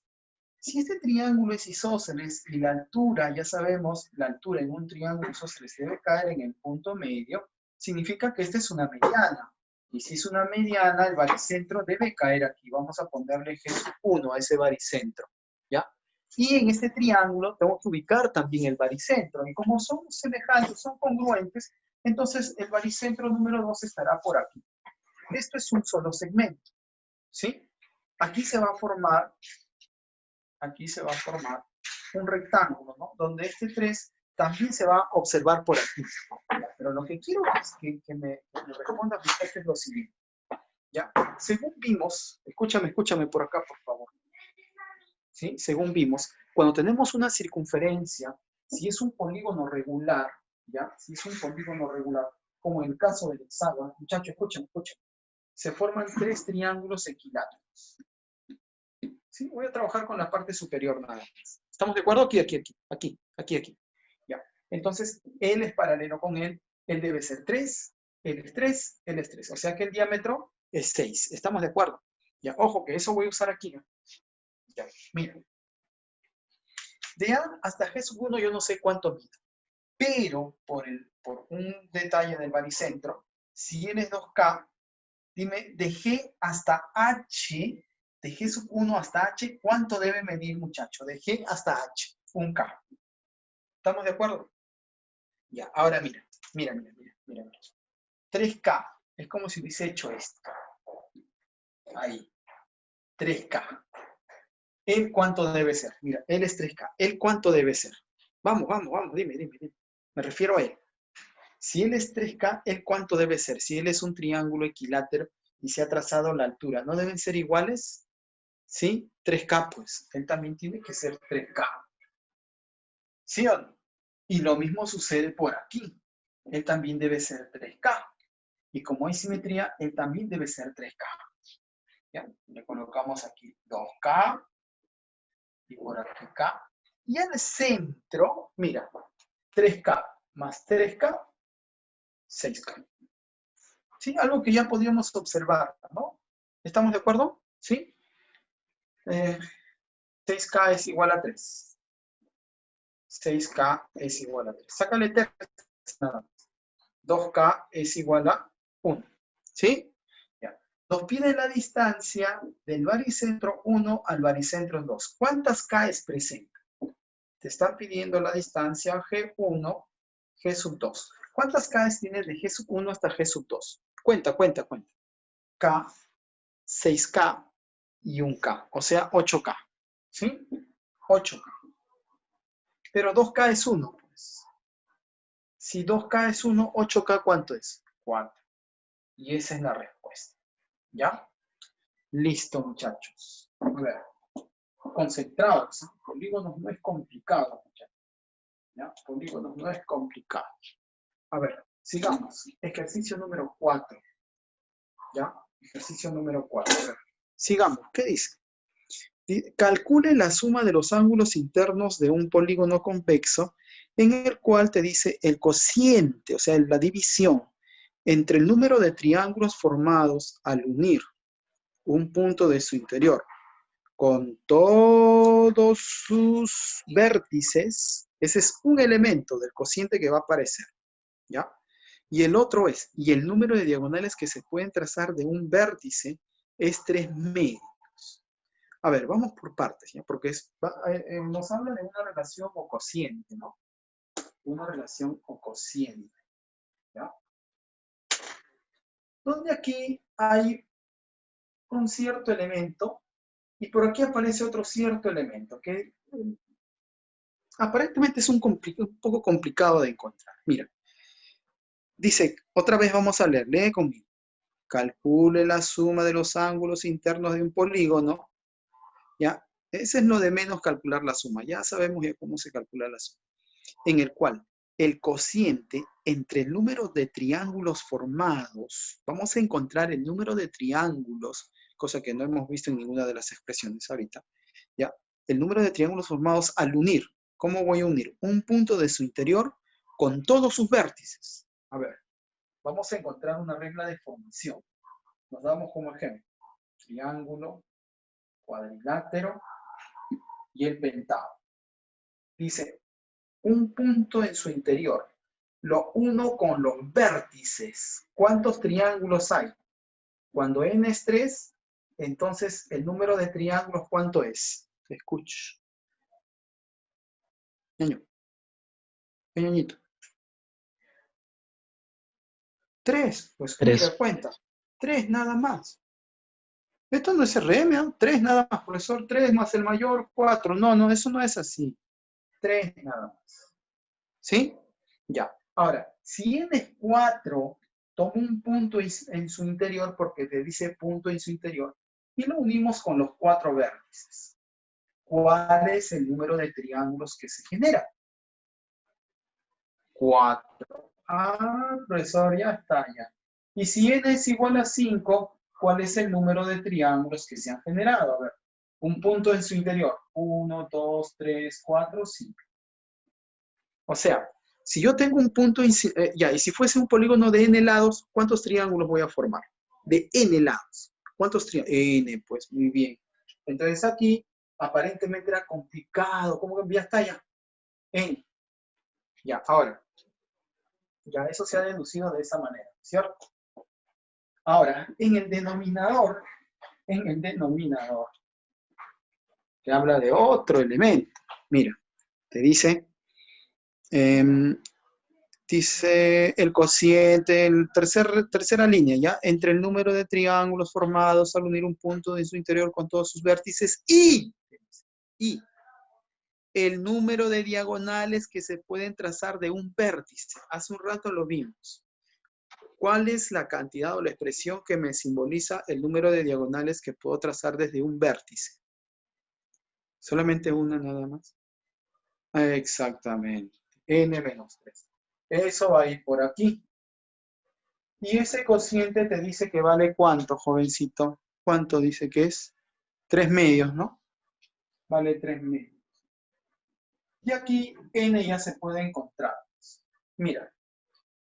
Speaker 3: si este triángulo es isósceles y la altura, ya sabemos, la altura en un triángulo isósceles debe caer en el punto medio, significa que esta es una mediana. Y si es una mediana, el baricentro debe caer aquí. Vamos a ponerle ejemplo 1 a ese baricentro, ¿ya? Y en este triángulo tengo que ubicar también el baricentro. Y como son semejantes, son congruentes, entonces el baricentro número 2 estará por aquí. Esto es un solo segmento, ¿sí? Aquí se va a formar un rectángulo, ¿no? Donde este 3 también se va a observar por aquí. Pero lo que quiero es que me responda es lo siguiente. ¿Ya? Según vimos, escúchame por acá, por favor. ¿Sí? Según vimos, cuando tenemos una circunferencia, si es un polígono regular, ¿ya? Si es un polígono regular, como en el caso del hexágono, muchachos, escuchen, se forman 3 triángulos equiláteros. ¿Sí? Voy a trabajar con la parte superior nada más. ¿Estamos de acuerdo? Aquí. ¿Ya? Entonces, él es paralelo con él debe ser 3, él es 3, él es 3. O sea que el diámetro es 6. ¿Estamos de acuerdo? Ya, ojo, que eso voy a usar aquí, ¿no? Ya, miren. De A hasta G1 yo no sé cuánto mide. Pero por un detalle del baricentro, si él es 2K, dime, de G hasta H, de G1 hasta H, ¿cuánto debe medir, muchacho? De G hasta H, 1K. ¿Estamos de acuerdo? Ya, ahora mira. 3K, es como si hubiese hecho esto. Ahí. 3K. ¿Él cuánto debe ser? Mira, él es 3K. ¿Él cuánto debe ser? Vamos, dime. Me refiero a él. Si él es 3K, ¿él cuánto debe ser? Si él es un triángulo equilátero y se ha trazado la altura, ¿no deben ser iguales? ¿Sí? 3K, pues. Él también tiene que ser 3K. ¿Sí o no? Y lo mismo sucede por aquí. Él también debe ser 3K. Y como hay simetría, él también debe ser 3K. ¿Ya? Le colocamos aquí 2K. Y por aquí K. Y al centro, mira, 3K más 3K, 6K. ¿Sí? Algo que ya podíamos observar, ¿no? ¿Estamos de acuerdo? ¿Sí? 6K es igual a 3. 6K es igual a 3. Sácale 3. Nada más. 2K es igual a 1. ¿Sí? Ya. Nos pide la distancia del baricentro 1 al baricentro 2. ¿Cuántas K presenta? Te están pidiendo la distancia G1, G2. ¿Cuántas K tienes de G1 hasta G2? Cuenta. K, 6K y 1K. O sea, 8K. ¿Sí? 8K. Pero 2K es 1, pues. Si 2K es 1, 8K ¿cuánto es? 4. Y esa es la respuesta. ¿Ya? Listo, muchachos. A ver. Concentrados. Polígonos no es complicado, muchachos. ¿Ya? Polígonos no es complicado. A ver, sigamos. Ejercicio número 4. ¿Ya? Ejercicio número 4. A ver. Sigamos. ¿Qué dice? Calcule la suma de los ángulos internos de un polígono convexo en el cual te dice el cociente, o sea, la división entre el número de triángulos formados al unir un punto de su interior con todos sus vértices. Ese es un elemento del cociente que va a aparecer, ¿ya? Y el otro es, y el número de diagonales que se pueden trazar de un vértice es 3 medios. A ver, vamos por partes, ¿ya? Porque nos habla de una relación o cociente, ¿no? Una relación o cociente, ¿ya? Donde aquí hay un cierto elemento y por aquí aparece otro cierto elemento que aparentemente es un poco complicado de encontrar. Mira, dice, otra vez vamos a leer, lee conmigo. Calcule la suma de los ángulos internos de un polígono, ¿ya? Ese es lo de menos calcular la suma. Ya sabemos ya cómo se calcula la suma. En el cual el cociente entre el número de triángulos formados, vamos a encontrar el número de triángulos, cosa que no hemos visto en ninguna de las expresiones ahorita, ¿ya? El número de triángulos formados al unir. ¿Cómo voy a unir? Un punto de su interior con todos sus vértices. A ver, vamos a encontrar una regla de formación. Nos damos como ejemplo triángulo, cuadrilátero y el pentado. Dice, un punto en su interior, lo uno con los vértices. ¿Cuántos triángulos hay? Cuando n es 3, entonces el número de triángulos, ¿cuánto es? Escucha. Ñañito. 3, pues mira, cuenta. 3 nada más. Esto no es RM, ¿no? 3 nada más, profesor. 3 más el mayor, 4. No, eso no es así. 3 nada más. ¿Sí? Ya. Ahora, si n es 4, tomo un punto en su interior porque te dice punto en su interior y lo unimos con los 4 vértices. ¿Cuál es el número de triángulos que se genera? 4. Ah, profesor, ya está, ya. Y si n es igual a 5, ¿cuál es el número de triángulos que se han generado? A ver, un punto en su interior. 1, 2, 3, 4, 5. O sea, si yo tengo un punto, ya, y si fuese un polígono de n lados, ¿cuántos triángulos voy a formar? De n lados. ¿Cuántos triángulos? N, pues, muy bien. Entonces aquí, aparentemente era complicado. ¿Cómo que ya está ya? N. Ya, ahora. Ya, eso se ha deducido de esa manera, ¿cierto? Ahora, en el denominador, te habla de otro elemento. Mira, te dice... dice el cociente, tercera línea, ¿ya? Entre el número de triángulos formados al unir un punto de su interior con todos sus vértices y el número de diagonales que se pueden trazar de un vértice. Hace un rato lo vimos. ¿Cuál es la cantidad o la expresión que me simboliza el número de diagonales que puedo trazar desde un vértice? ¿Solamente una nada más? Exactamente. N menos 3. Eso va a ir por aquí. Y ese cociente te dice que vale ¿cuánto, jovencito? ¿Cuánto dice que es? 3 medios, ¿no? Vale 3 medios. Y aquí n ya se puede encontrar. Mira,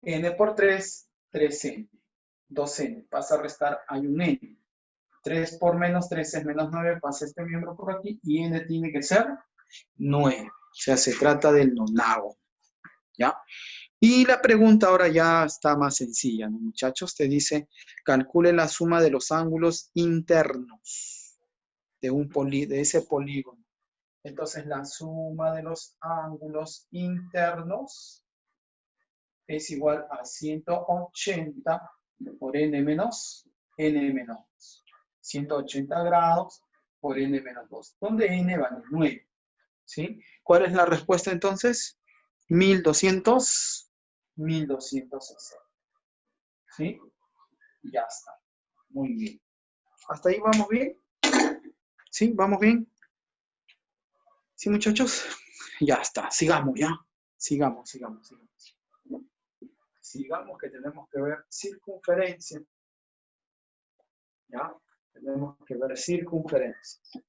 Speaker 3: n por 3, 3n. 2n. Pasa a restar, hay un n. 3 por menos 3 es menos 9, pasa este miembro por aquí y n tiene que ser 9. O sea, se trata del nonago. ¿Ya? Y la pregunta ahora ya está más sencilla, ¿no, muchachos? Te dice, calcule la suma de los ángulos internos de ese polígono. Entonces, la suma de los ángulos internos es igual a 180 por n menos 2. 180 grados por n menos 2, donde n vale 9. ¿Sí? ¿Cuál es la respuesta entonces? 1260. ¿Sí? Ya está. Muy bien. ¿Hasta ahí vamos bien? ¿Sí? ¿Vamos bien? ¿Sí, muchachos? Ya está. Sigamos, ¿ya? Sigamos. Sigamos que tenemos que ver circunferencia. ¿Ya? Tenemos que ver circunferencia.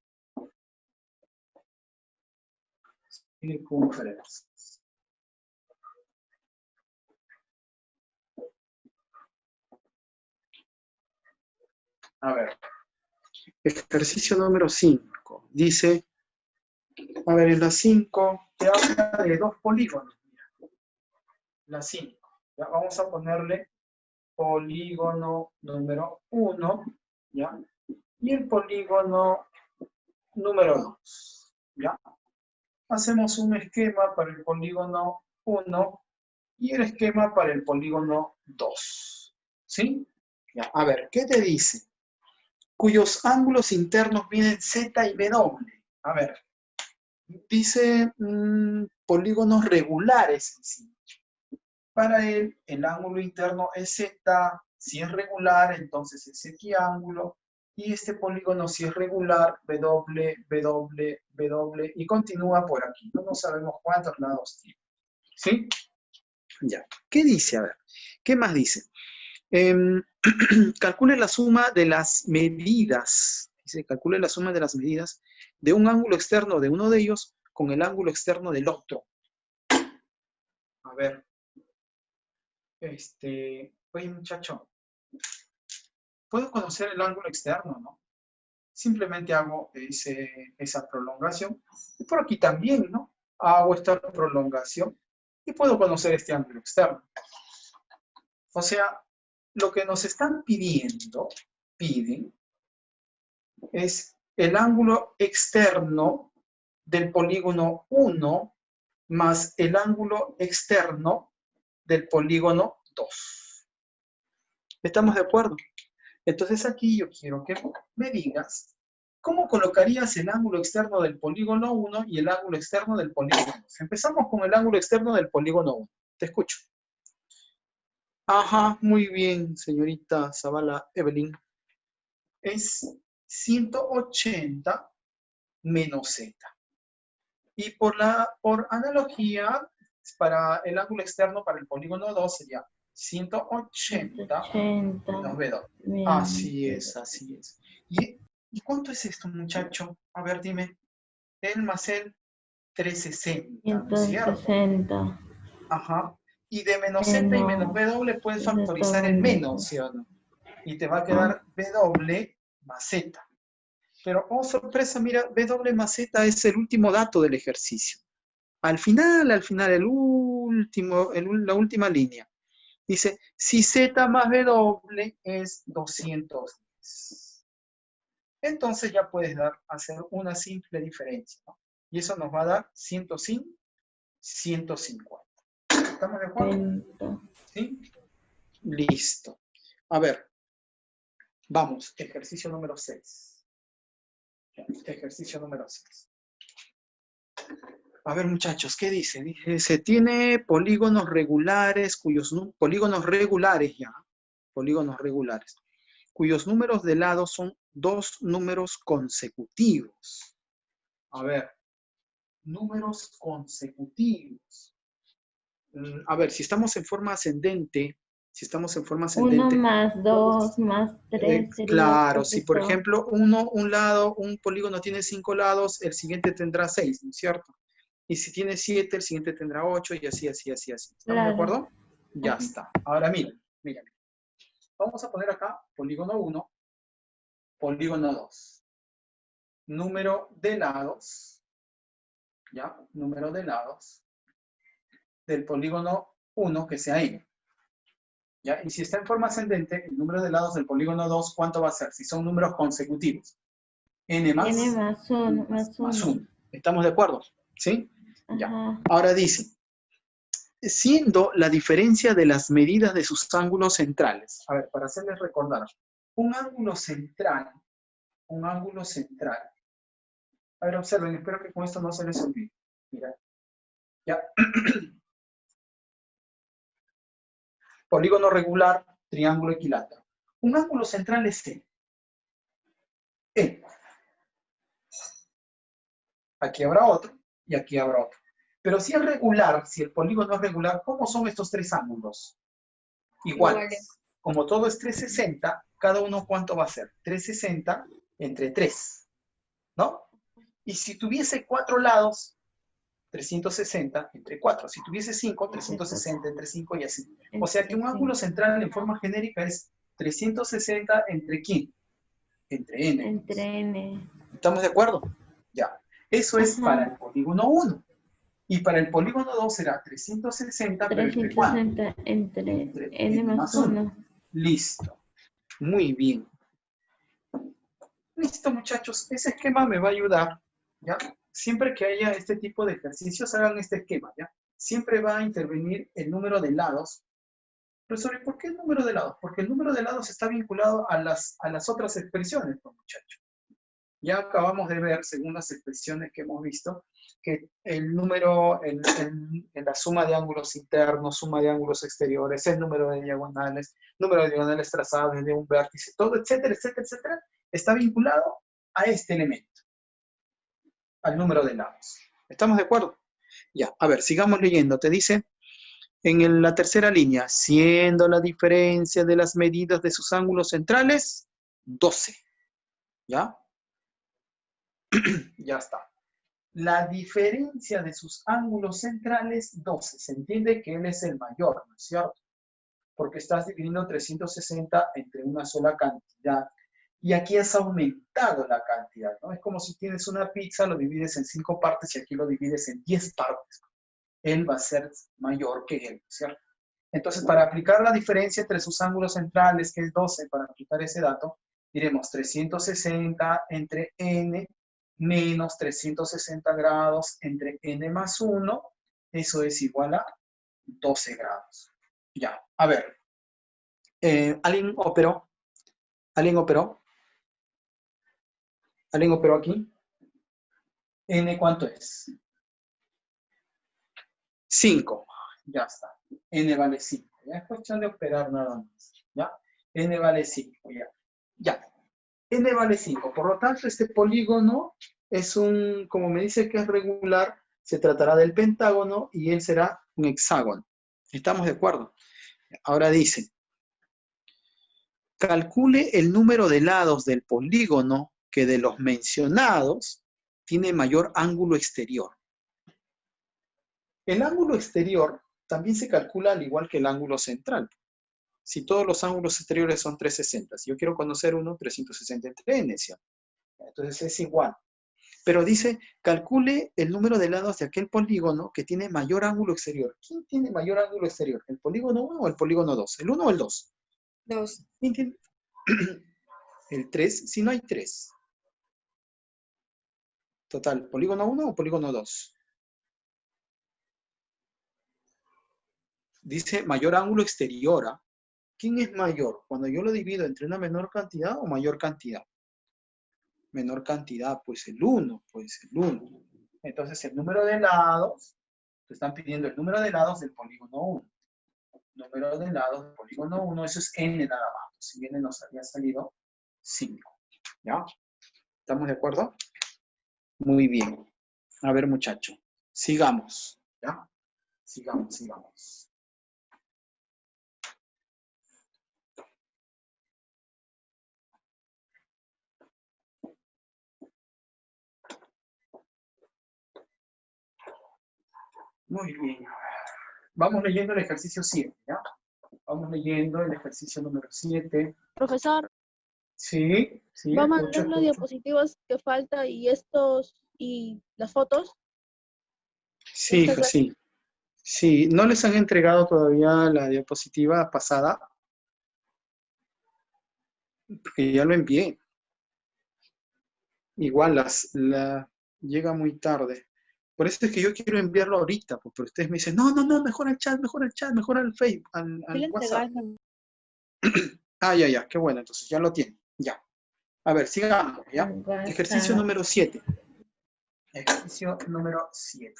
Speaker 3: Circunferencia. A ver. Ejercicio número 5. Dice, a ver, en la 5 te habla de 2 polígonos. Mira. La 5. Ya vamos a ponerle polígono número 1, ¿ya? Y el polígono número 2, ¿ya? Hacemos un esquema para el polígono 1 y el esquema para el polígono 2, ¿sí? Ya, a ver, ¿qué te dice? Cuyos ángulos internos miden Z y W. A ver, dice polígonos regulares en sí. Para él, el ángulo interno es Z. Si es regular, entonces es equiángulo. Y este polígono, si es regular, W, y continúa por aquí. No sabemos cuántos lados tiene. ¿Sí? Ya. ¿Qué dice? A ver, ¿qué más dice? Calcule la suma de las medidas. Dice, calcule la suma de las medidas de un ángulo externo de uno de ellos con el ángulo externo del otro. A ver. Oye, muchacho, puedo conocer el ángulo externo, ¿no? Simplemente hago esa prolongación. Y por aquí también, ¿no? Hago esta prolongación y puedo conocer este ángulo externo. O sea, lo que nos están piden, es el ángulo externo del polígono 1 más el ángulo externo del polígono 2. ¿Estamos de acuerdo? Entonces aquí yo quiero que me digas ¿Cómo colocarías el ángulo externo del polígono 1 y el ángulo externo del polígono 2? Empezamos con el ángulo externo del polígono 1. Te escucho. Ajá, muy bien, señorita Zavala Evelyn. Es 180 menos z. Y por analogía, para el ángulo externo para el polígono 2 sería 180 menos B2. Así es, así es. ¿Y cuánto es esto, muchacho? A ver, dime. El más el 360, ¿no es cierto?
Speaker 2: 160.
Speaker 3: Ajá. Y de menos z y menos W puedes factorizar el menos, ¿sí o no? Y te va a quedar W más z. Pero, oh, sorpresa, mira, W más z es el último dato del ejercicio. Al final, la última línea. Dice, si z más W es 210. Entonces ya puedes hacer una simple diferencia, ¿no? Y eso nos va a dar 105, 150. ¿Estamos de acuerdo? ¿Sí? Listo. A ver, vamos, ejercicio número 6. Ejercicio número 6. A ver, muchachos, ¿qué dice? Dice, tiene polígonos regulares, polígonos regulares, cuyos números de lado son 2 números consecutivos. A ver, números consecutivos. A ver, si estamos en forma ascendente,
Speaker 2: 1 más 2 más 3.
Speaker 3: Claro, si por ejemplo un polígono tiene 5 lados, el siguiente tendrá 6, ¿no es cierto? Y si tiene 7, el siguiente tendrá 8 y así. ¿Estamos de acuerdo? Ya está. Ahora miren. Vamos a poner acá polígono 1, polígono 2. Número de lados, ¿ya? Número de lados del polígono 1 que sea n. ¿Ya? Y si está en forma ascendente, el número de lados del polígono 2, ¿cuánto va a ser? Si son números consecutivos. N más 1. ¿Estamos de acuerdo? ¿Sí? Ya. Ahora dice, siendo la diferencia de las medidas de sus ángulos centrales. A ver, para hacerles recordar. Un ángulo central. A ver, observen, espero que con esto no se les olvide. Mira. Ya. Polígono regular, triángulo equilátero. Un ángulo central es E. Aquí habrá otro y aquí habrá otro. Pero si es regular, si el polígono es regular, ¿cómo son estos tres ángulos? Iguales. Como todo es 360, cada uno ¿cuánto va a ser? 360 entre 3, ¿no? Y si tuviese 4 lados, 360 entre 4. Si tuviese 5, 360 entre 5 y así. O sea que un ángulo central en forma genérica es 360 entre ¿quién? Entre n.
Speaker 2: Entre n.
Speaker 3: ¿Estamos de acuerdo? Ya. Eso es para el polígono 1. Y para el polígono 2 será 360, pero ¿entre cuánto?
Speaker 2: Entre n más 1.
Speaker 3: Listo. Muy bien. Listo, muchachos. Ese esquema me va a ayudar, ¿ya? Siempre que haya este tipo de ejercicios, hagan este esquema, ¿ya? Siempre va a intervenir el número de lados. Profesor, ¿y por qué el número de lados? Porque el número de lados está vinculado a las otras expresiones, pues, muchachos. Ya acabamos de ver, según las expresiones que hemos visto, que el número, en la suma de ángulos internos, suma de ángulos exteriores, el número de diagonales trazadas desde un vértice, todo, etcétera, está vinculado a este elemento, al número de lados. ¿Estamos de acuerdo? Ya, a ver, sigamos leyendo. Te dice, en la tercera línea, siendo la diferencia de las medidas de sus ángulos centrales, 12. ¿Ya? Ya está. La diferencia de sus ángulos centrales, 12. Se entiende que él es el mayor, ¿no es cierto? Porque estás dividiendo 360 entre una sola cantidad. Y aquí has aumentado la cantidad, ¿no? Es como si tienes una pizza, lo divides en 5 partes y aquí lo divides en 10 partes. Él va a ser mayor que él, ¿cierto? Entonces, para aplicar la diferencia entre sus ángulos centrales, que es 12, para aplicar ese dato, diremos 360 entre n menos 360 grados entre n más 1, eso es igual a 12 grados. Ya, a ver. ¿Alguien operó? ¿Alguien operó? ¿Alguien operó aquí? ¿N cuánto es? 5. Ya está. N vale 5. Ya es cuestión de operar nada más. ¿Ya? N vale 5. Ya. Ya. N vale 5. Por lo tanto, este polígono es un, como me dice que es regular, se tratará del pentágono y él será un hexágono. ¿Estamos de acuerdo? Ahora dice, calcule el número de lados del polígono que de los mencionados tiene mayor ángulo exterior. El ángulo exterior también se calcula al igual que el ángulo central. Si todos los ángulos exteriores son 360, si yo quiero conocer uno, 360 entre n, ¿sí? Entonces es igual. Pero dice, calcule el número de lados de aquel polígono que tiene mayor ángulo exterior. ¿Quién tiene mayor ángulo exterior? ¿El polígono 1 o el polígono 2? ¿El 1 o el 2?
Speaker 5: 2.
Speaker 3: ¿Quién tiene? El 3, si no hay 3. Total, ¿polígono 1 o polígono 2? Dice mayor ángulo exterior. ¿Ah? ¿Quién es mayor? Cuando yo lo divido entre una menor cantidad o mayor cantidad. Menor cantidad, pues el 1, pues el 1. Entonces el número de lados, te están pidiendo el número de lados del polígono 1. Número de lados del polígono 1, eso es n nada más. Si n nos había salido 5. ¿Ya? ¿Estamos de acuerdo? Muy bien. A ver, muchacho. Sigamos. ¿Ya? Sigamos, sigamos. Muy bien. Vamos leyendo el ejercicio 7, ¿ya? Vamos leyendo el ejercicio número 7.
Speaker 6: Profesor,
Speaker 3: Sí, sí,
Speaker 6: ¿va a
Speaker 3: escucho,
Speaker 6: mandar los
Speaker 3: escucho.
Speaker 6: diapositivos que falta y estos y las fotos?
Speaker 3: Sí, hija, sí. Sí, ¿no les han entregado todavía la diapositiva pasada? Porque ya lo envié. Igual llega muy tarde. Por eso es que yo quiero enviarlo ahorita, pues, pero ustedes me dicen, no, mejor al chat, mejor al Facebook, al WhatsApp. Ya, qué bueno, entonces ya lo tienen, ya. A ver, sigamos, ¿ya? Ejercicio número 7. Ejercicio número 7.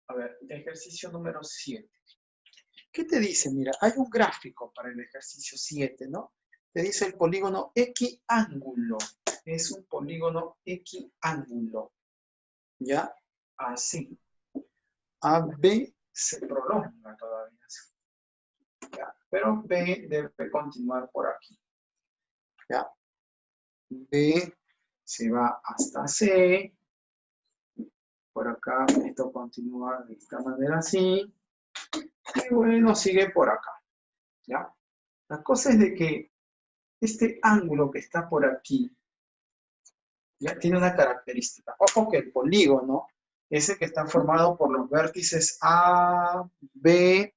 Speaker 3: A ver, ejercicio número 7. ¿Qué te dice? Mira, hay un gráfico para el ejercicio 7, ¿no? Te dice el polígono equiángulo. Es un polígono equiángulo. ¿Ya? Así. AB se prolonga todavía. ¿Ya? Pero B debe continuar por aquí. ¿Ya? B se va hasta C. Por acá esto continúa de esta manera así. Y bueno, sigue por acá. ¿Ya? La cosa es de que este ángulo que está por aquí ya tiene una característica. Ojo que el polígono es el que está formado por los vértices A, B,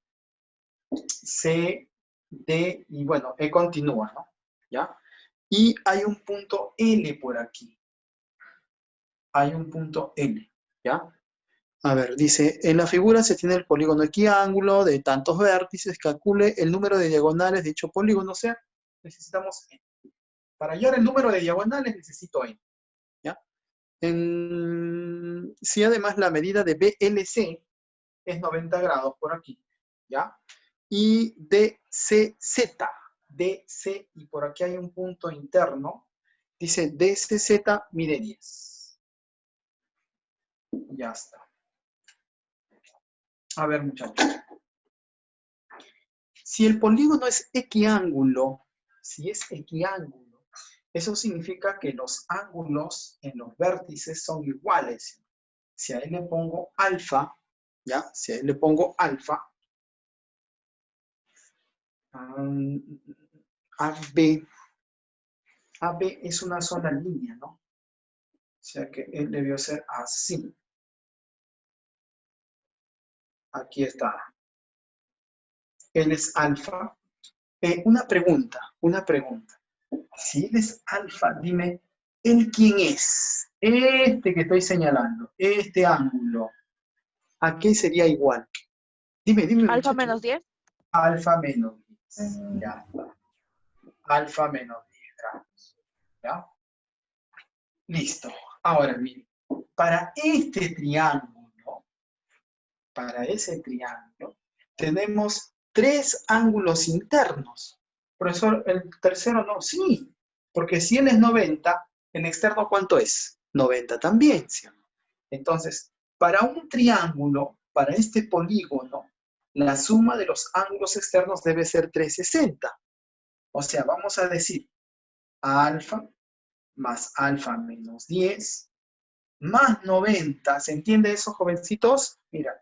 Speaker 3: C, D y bueno, E continúa, ¿no? ¿Ya? Y hay un punto L por aquí. Hay un punto L, ¿ya? A ver, dice, en la figura se tiene el polígono equiángulo de tantos vértices, calcule el número de diagonales de dicho polígono, o sea, necesitamos N. Para hallar el número de diagonales necesito N, ¿ya? Si además la medida de BLC es 90 grados por aquí, ¿ya? Y DCZ, DC, y por aquí hay un punto interno, dice DCZ mide 10. Ya está. A ver, muchachos. Si el polígono es equiángulo, eso significa que los ángulos en los vértices son iguales. Si a él le pongo alfa, ¿ya? Si a él le pongo alfa, AB es una sola línea, ¿no? O sea que él debió ser así. Aquí está. Él es alfa. Una pregunta. Si él es alfa, dime, ¿él quién es? Este que estoy señalando, este ángulo, ¿a qué sería igual? Dime.
Speaker 6: Alfa menos 10.
Speaker 3: Alfa menos 10. Ya está. Alfa menos 10 grados. ¿Ya? Listo. Ahora, miren, para este triángulo, para ese triángulo, tenemos 3 ángulos internos. Profesor, el tercero no, sí, porque si él es 90, el externo ¿cuánto es? 90 también, ¿sí? Entonces, para un triángulo, para este polígono, la suma de los ángulos externos debe ser 360. O sea, vamos a decir alfa más alfa menos 10 más 90. ¿Se entiende eso, jovencitos? Mira,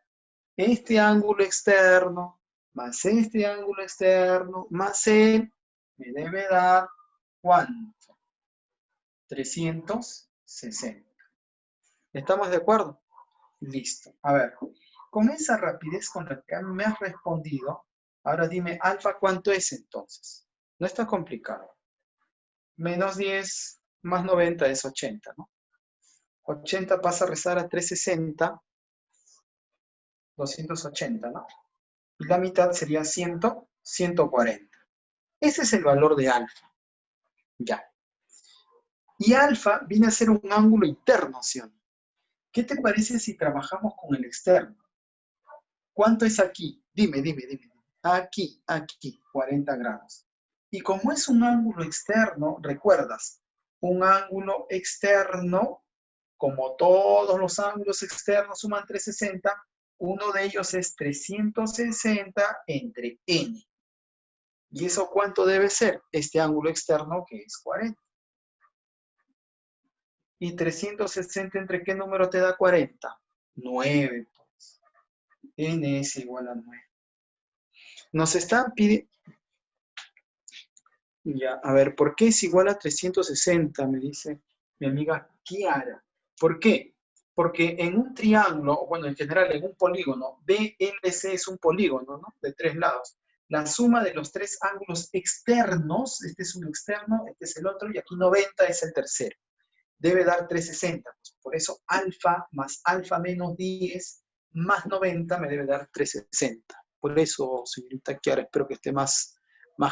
Speaker 3: este ángulo externo más este ángulo externo más él me debe dar ¿cuánto? 360. ¿Estamos de acuerdo? Listo. A ver, con esa rapidez con la que me has respondido, ahora dime, alfa, ¿cuánto es entonces? No está complicado. Menos 10 más 90 es 80, ¿no? 80 pasa a restar a 360, 280, ¿no? Y la mitad sería 100, 140. Ese es el valor de alfa. Ya. Y alfa viene a ser un ángulo interno, ¿sí o no? ¿Qué te parece si trabajamos con el externo? ¿Cuánto es aquí? Dime. Aquí, 40 grados. Y como es un ángulo externo, recuerdas, un ángulo externo, como todos los ángulos externos suman 360, uno de ellos es 360 entre n. ¿Y eso cuánto debe ser? Este ángulo externo que es 40. ¿Y 360 entre qué número te da 40? 9, pues. N es igual a 9. Nos están pidiendo... Ya, a ver, ¿por qué es igual a 360? Me dice mi amiga Kiara. ¿Por qué? Porque en un triángulo, bueno, en general en un polígono, BLC es un polígono, ¿no? De 3 lados. La suma de los 3 ángulos externos, este es un externo, este es el otro, y aquí 90 es el tercero. Debe dar 360. Pues por eso alfa más alfa menos 10 más 90 me debe dar 360. Por eso, señorita Kiara, espero que esté más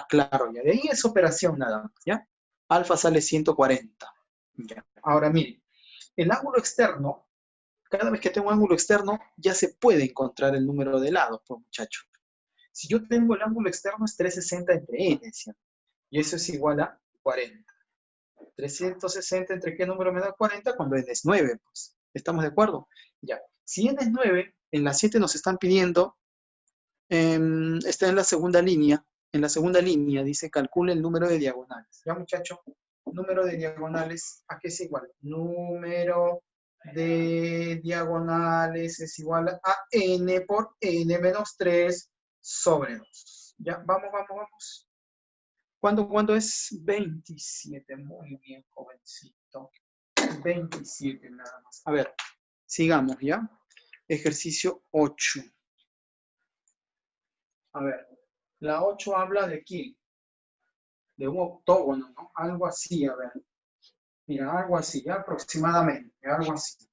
Speaker 3: claro ya. De ahí es operación nada más, ¿ya? Alfa sale 140. Ya. Ahora miren, el ángulo externo, cada vez que tengo un ángulo externo, ya se puede encontrar el número de lados, pues muchachos. Si yo tengo el ángulo externo es 360 entre n, ¿sí? Y eso es igual a 40. 360 entre qué número me da 40 cuando n es 9, pues. ¿Estamos de acuerdo? Ya. Si n es 9, en la 7 nos están pidiendo, está en la segunda línea. En la segunda línea dice calcule el número de diagonales. ¿Ya, muchacho? Número de diagonales, ¿a qué es igual? Número de diagonales es igual a n por n menos 3 sobre 2. ¿Ya? Vamos. ¿Cuándo es? 27. Muy bien, jovencito. 27 nada más. A ver, sigamos, ¿ya? Ejercicio 8. A ver, la 8 habla de qué? De un octógono, ¿no? Algo así, a ver. Mira, algo así, ¿ya? Aproximadamente, algo así.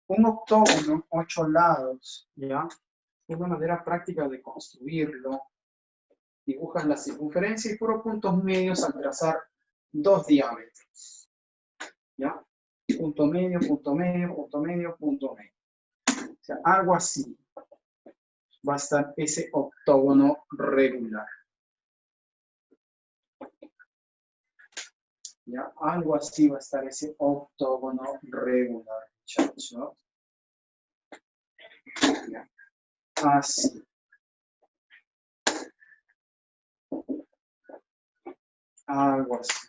Speaker 3: Un octógono, 8 lados, ¿ya? Una manera práctica de construirlo. Dibujas la circunferencia y por puntos medios al trazar 2 diámetros. ¿Ya? Punto medio, punto medio, punto medio, punto medio. O sea, algo así va a estar ese octógono regular. ¿Ya? Algo así va a estar ese octógono regular, muchachos. ¿Ya? Así. Algo así.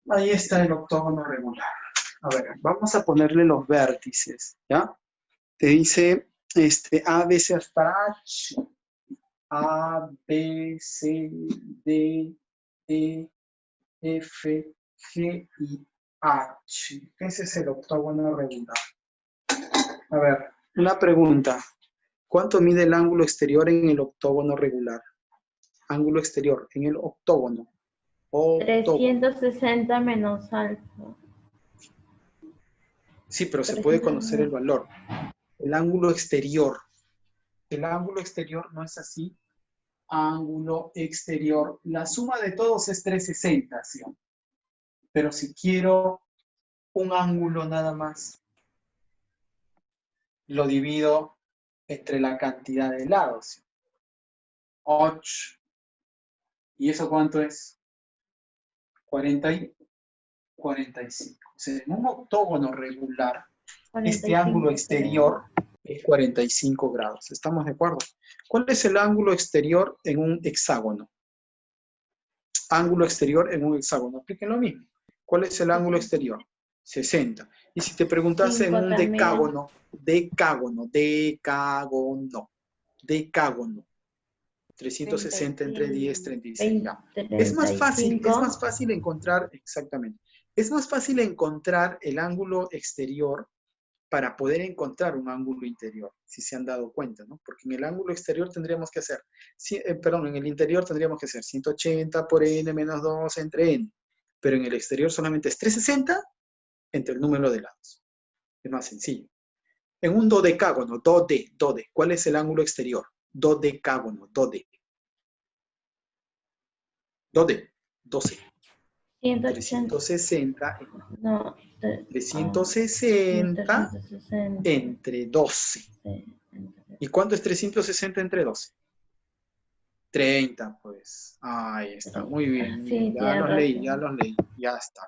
Speaker 3: Ahí está el octógono regular. A ver, vamos a ponerle los vértices, ¿ya? Te dice A, B, C hasta H. A, B, C, D, E, F, G y H. Ese es el octógono regular. A ver, una pregunta. ¿Cuánto mide el ángulo exterior en el octógono regular? Ángulo exterior en el octógono.
Speaker 2: 360 menos alfa.
Speaker 3: Sí, pero se puede conocer el valor. El ángulo exterior. El ángulo exterior no es así. ángulo exterior. La suma de todos es 360, ¿sí? Pero si quiero un ángulo nada más, lo divido entre la cantidad de lados. 8. ¿Y eso cuánto es? 40 y 45. O sea, en un octógono regular,
Speaker 2: 45
Speaker 3: este ángulo exterior es 45 grados. ¿Estamos de acuerdo? ¿Cuál es el ángulo exterior en un hexágono? Ángulo exterior en un hexágono. Apliquen lo mismo. ¿Cuál es el ángulo exterior? 60. Y si te preguntase en un decágono, decágono. 360 entre 10, 36. Ya. Es más fácil encontrar, exactamente. Es más fácil encontrar el ángulo exterior para poder encontrar un ángulo interior, si se han dado cuenta, ¿no? Porque en el ángulo exterior tendríamos que hacer, en el interior tendríamos que hacer 180 por n menos 2 entre n. Pero en el exterior solamente es 360 entre el número de lados. Es más sencillo. En un dodecágono, dode, ¿cuál es el ángulo exterior? Dodecágono, dode, 12. 360 entre 12. ¿Y cuánto es 360 entre 12? 30, pues. Ahí está, muy bien.
Speaker 2: Sí,
Speaker 3: ya los leí, ya está.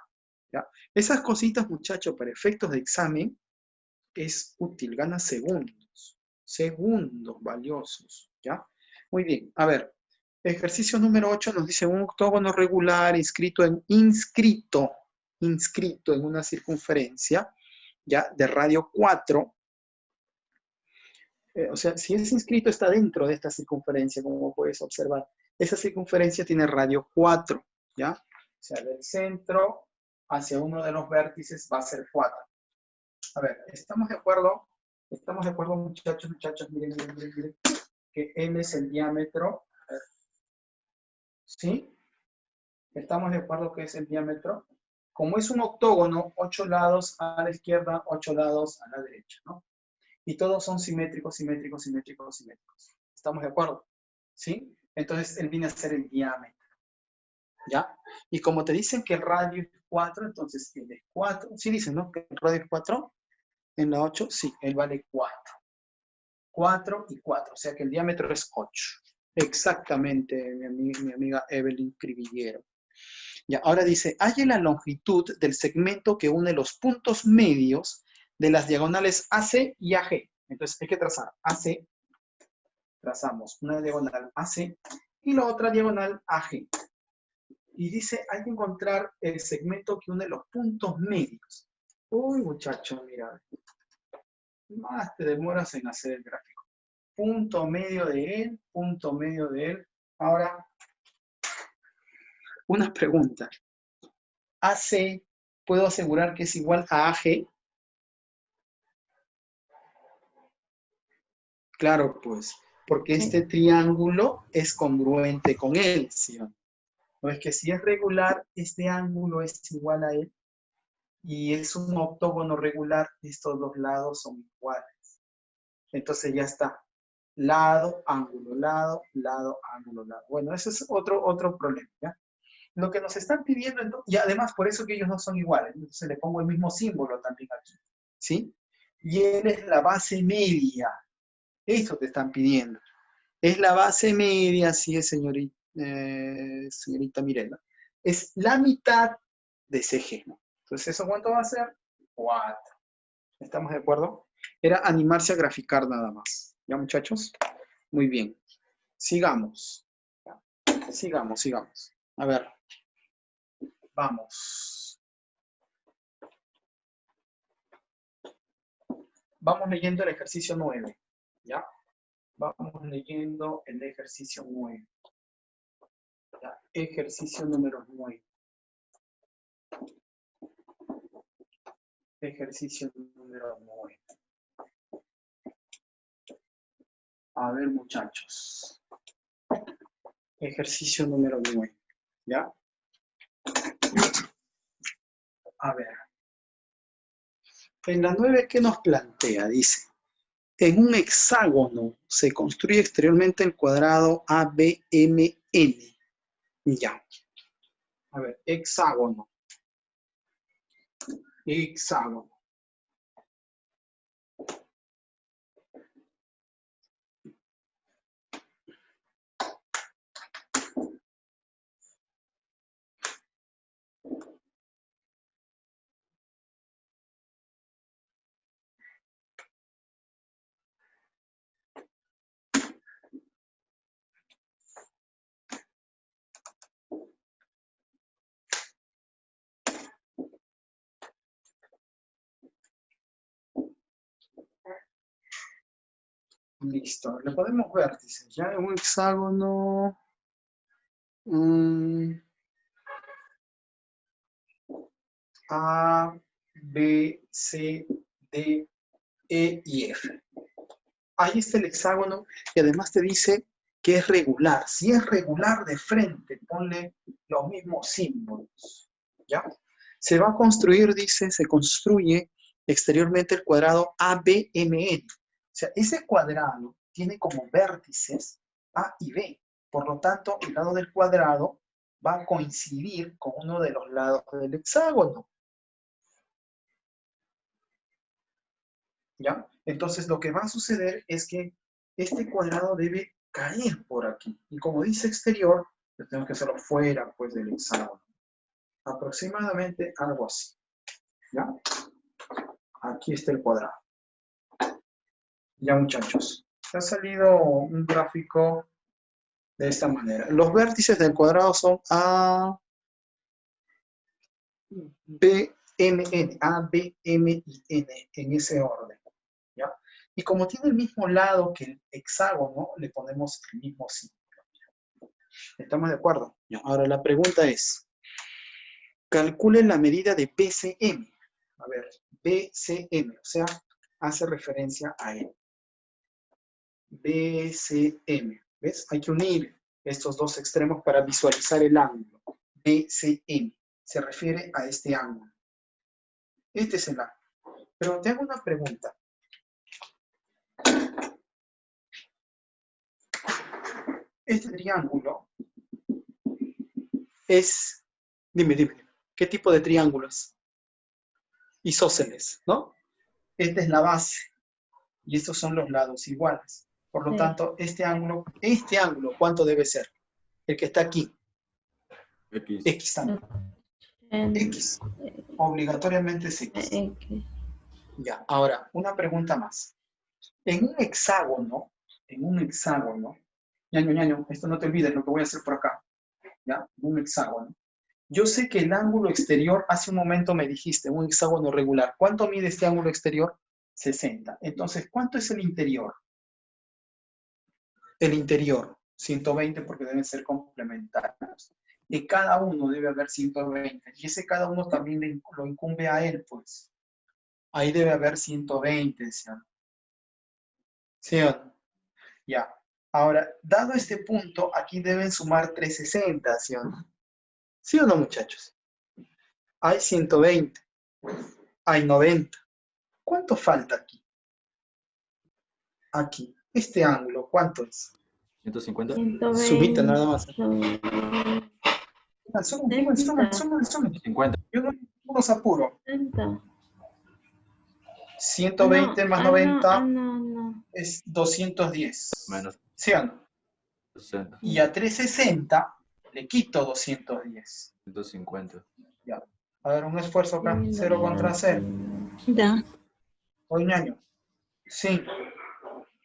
Speaker 3: ¿Ya? Esas cositas, muchachos, para efectos de examen, es útil, gana segundos valiosos, ¿ya? Muy bien, a ver, ejercicio número 8 nos dice un octógono regular inscrito en una circunferencia, ¿ya? De radio 4, o sea, si es inscrito está dentro de esta circunferencia, como puedes observar. Esa circunferencia tiene radio 4, ¿ya? O sea, del centro hacia uno de los vértices va a ser 4. A ver, ¿estamos de acuerdo? ¿Estamos de acuerdo, muchachos? Miren, que N es el diámetro. A ver. ¿Sí? ¿Estamos de acuerdo que es el diámetro? Como es un octógono, 8 lados a la izquierda, 8 lados a la derecha, ¿no? Y todos son simétricos. ¿Estamos de acuerdo? ¿Sí? Entonces, él viene a ser el diámetro. ¿Ya? Y como te dicen que el radio es 4, entonces él es 4. Sí dicen, ¿no? Que el radio es 4. En la 8, sí, él vale 4. 4 y 4, o sea que el diámetro es 8. Exactamente, mi amiga Evelyn Cribillero. Ya, ahora dice, halla la longitud del segmento que une los puntos medios de las diagonales AC y AG. Entonces hay que trazar AC, trazamos una diagonal AC y la otra diagonal AG. Y dice, hay que encontrar el segmento que une los puntos medios. Uy, muchacho, mira. Más te demoras en hacer el gráfico. Punto medio de él. Ahora, una pregunta. AC, ¿puedo asegurar que es igual a AG? Claro, pues, porque este triángulo es congruente con él, ¿sí? No es que si es regular, este ángulo es igual a él, y es un octógono regular, estos dos lados son iguales. Entonces ya está. Lado, ángulo, lado, ángulo, lado. Bueno, ese es otro problema, ¿ya? Lo que nos están pidiendo, y además por eso que ellos no son iguales, entonces le pongo el mismo símbolo también aquí, ¿sí? Y él es la base media. Eso te están pidiendo. Es la base media, sí es, señorita Mirela. Es la mitad de CG, ¿no? Entonces, ¿eso cuánto va a ser? 4. ¿Estamos de acuerdo? Era animarse a graficar nada más. ¿Ya, muchachos? Muy bien. Sigamos. Sigamos. A ver. Vamos. Vamos leyendo el ejercicio 9. ¿Ya? Vamos leyendo el ejercicio 9. ¿Ya? Ejercicio número 9. Ejercicio número 9. A ver, muchachos. Ejercicio número 9. ¿Ya? A ver. En la 9, ¿qué nos plantea? Dice, En un hexágono se construye exteriormente el cuadrado ABMN. Ya. A ver, hexágono. Hexágono. Listo, le ponemos vértices, ya en un hexágono. A, B, C, D, E y F. Ahí está el hexágono y además te dice que es regular. Si es regular de frente, ponle los mismos símbolos. ¿Ya? Se va a construir, dice, se construye exteriormente el cuadrado ABMN. O sea, ese cuadrado tiene como vértices A y B. Por lo tanto, el lado del cuadrado va a coincidir con uno de los lados del hexágono. ¿Ya? Entonces, lo que va a suceder es que este cuadrado debe caer por aquí. Y como dice exterior, yo tengo que hacerlo fuera, pues, del hexágono. Aproximadamente algo así. ¿Ya? Aquí está el cuadrado. Ya, muchachos. Ha salido un gráfico de esta manera. Los vértices del cuadrado son A, B, M, N. A, B, M y N. En ese orden. ¿Ya? Y como tiene el mismo lado que el hexágono, le ponemos el mismo símbolo. ¿Estamos de acuerdo? ¿Ya? Ahora la pregunta es, calculen la medida de BCM. A ver, BCM, o sea, hace referencia a él. BCM, ¿ves? Hay que unir estos dos extremos para visualizar el ángulo. BCM, se refiere a este ángulo. Este es el ángulo. Pero te hago una pregunta. Este triángulo es, dime, ¿qué tipo de triángulo es? Isósceles, ¿no? Esta es la base y estos son los lados iguales. Por lo tanto, este ángulo, ¿cuánto debe ser? El que está aquí.
Speaker 7: X.
Speaker 3: X también. X. Obligatoriamente es X. Ya, ahora, una pregunta más. En un hexágono, ñaño, esto no te olvides lo que voy a hacer por acá. ¿Ya? Un hexágono. Yo sé que el ángulo exterior, hace un momento me dijiste, un hexágono regular. ¿Cuánto mide este ángulo exterior? 60. Entonces, ¿cuánto es el interior? El interior, 120 porque deben ser complementarios. De cada uno debe haber 120. Y ese cada uno también lo incumbe a él, pues. Ahí debe haber 120, ¿sí o no? ¿Sí o no? Ya. Ahora, dado este punto, aquí deben sumar 360, ¿sí o no? ¿Sí o no, muchachos? Hay 120. Hay 90. ¿Cuánto falta aquí? Aquí. Este ángulo, ¿cuánto es?
Speaker 7: 150.
Speaker 2: 120.
Speaker 3: Sumita nada más. Sumen.
Speaker 7: 50.
Speaker 3: Yo no los apuro.
Speaker 2: 30.
Speaker 3: 120 más 90
Speaker 2: no.
Speaker 3: es 210.
Speaker 7: Menos
Speaker 3: ¿Sí o no?
Speaker 7: 60.
Speaker 3: Y a 360 le quito 210.
Speaker 7: 150.
Speaker 3: Ya. A ver, un esfuerzo acá. 0 contra 0.
Speaker 5: Ya.
Speaker 3: Oye, ñaño. Sí.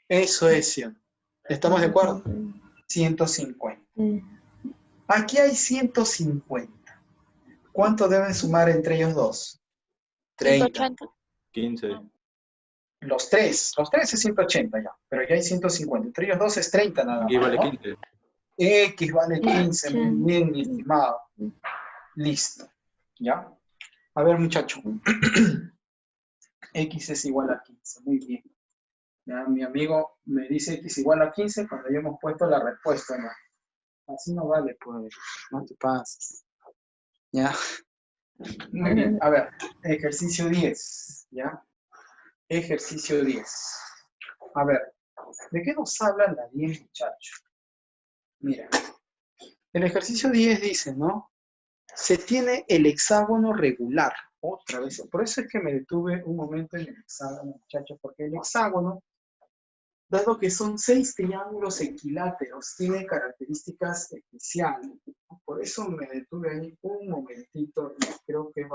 Speaker 3: Eso es 100. ¿Estamos de acuerdo? 150. Aquí hay 150. ¿Cuánto deben sumar entre ellos dos? 30.
Speaker 6: 180.
Speaker 7: 15.
Speaker 3: Los tres es 180 ya, pero ya hay 150. Entre ellos dos es 30 nada más.
Speaker 7: Y vale
Speaker 3: ¿no?
Speaker 7: 15.
Speaker 3: X vale 15, muy bien, mi estimado. Listo. ¿Ya? A ver, muchacho. X es igual a 15, muy bien. Ya, mi amigo me dice X igual a 15 cuando ya hemos puesto la respuesta, ¿no? Así no vale, pues. No te pases. ¿Ya? Muy bien. A ver, ejercicio 10. ¿Ya? Ejercicio 10. A ver, ¿de qué nos habla la 10, muchachos? Mira, el ejercicio 10 dice, ¿no? Se tiene el hexágono regular. Otra vez, por eso es que me detuve un momento en el hexágono, muchachos, porque el hexágono, dado que son 6 triángulos equiláteros, tiene características especiales. Por eso me detuve ahí un momentito y creo que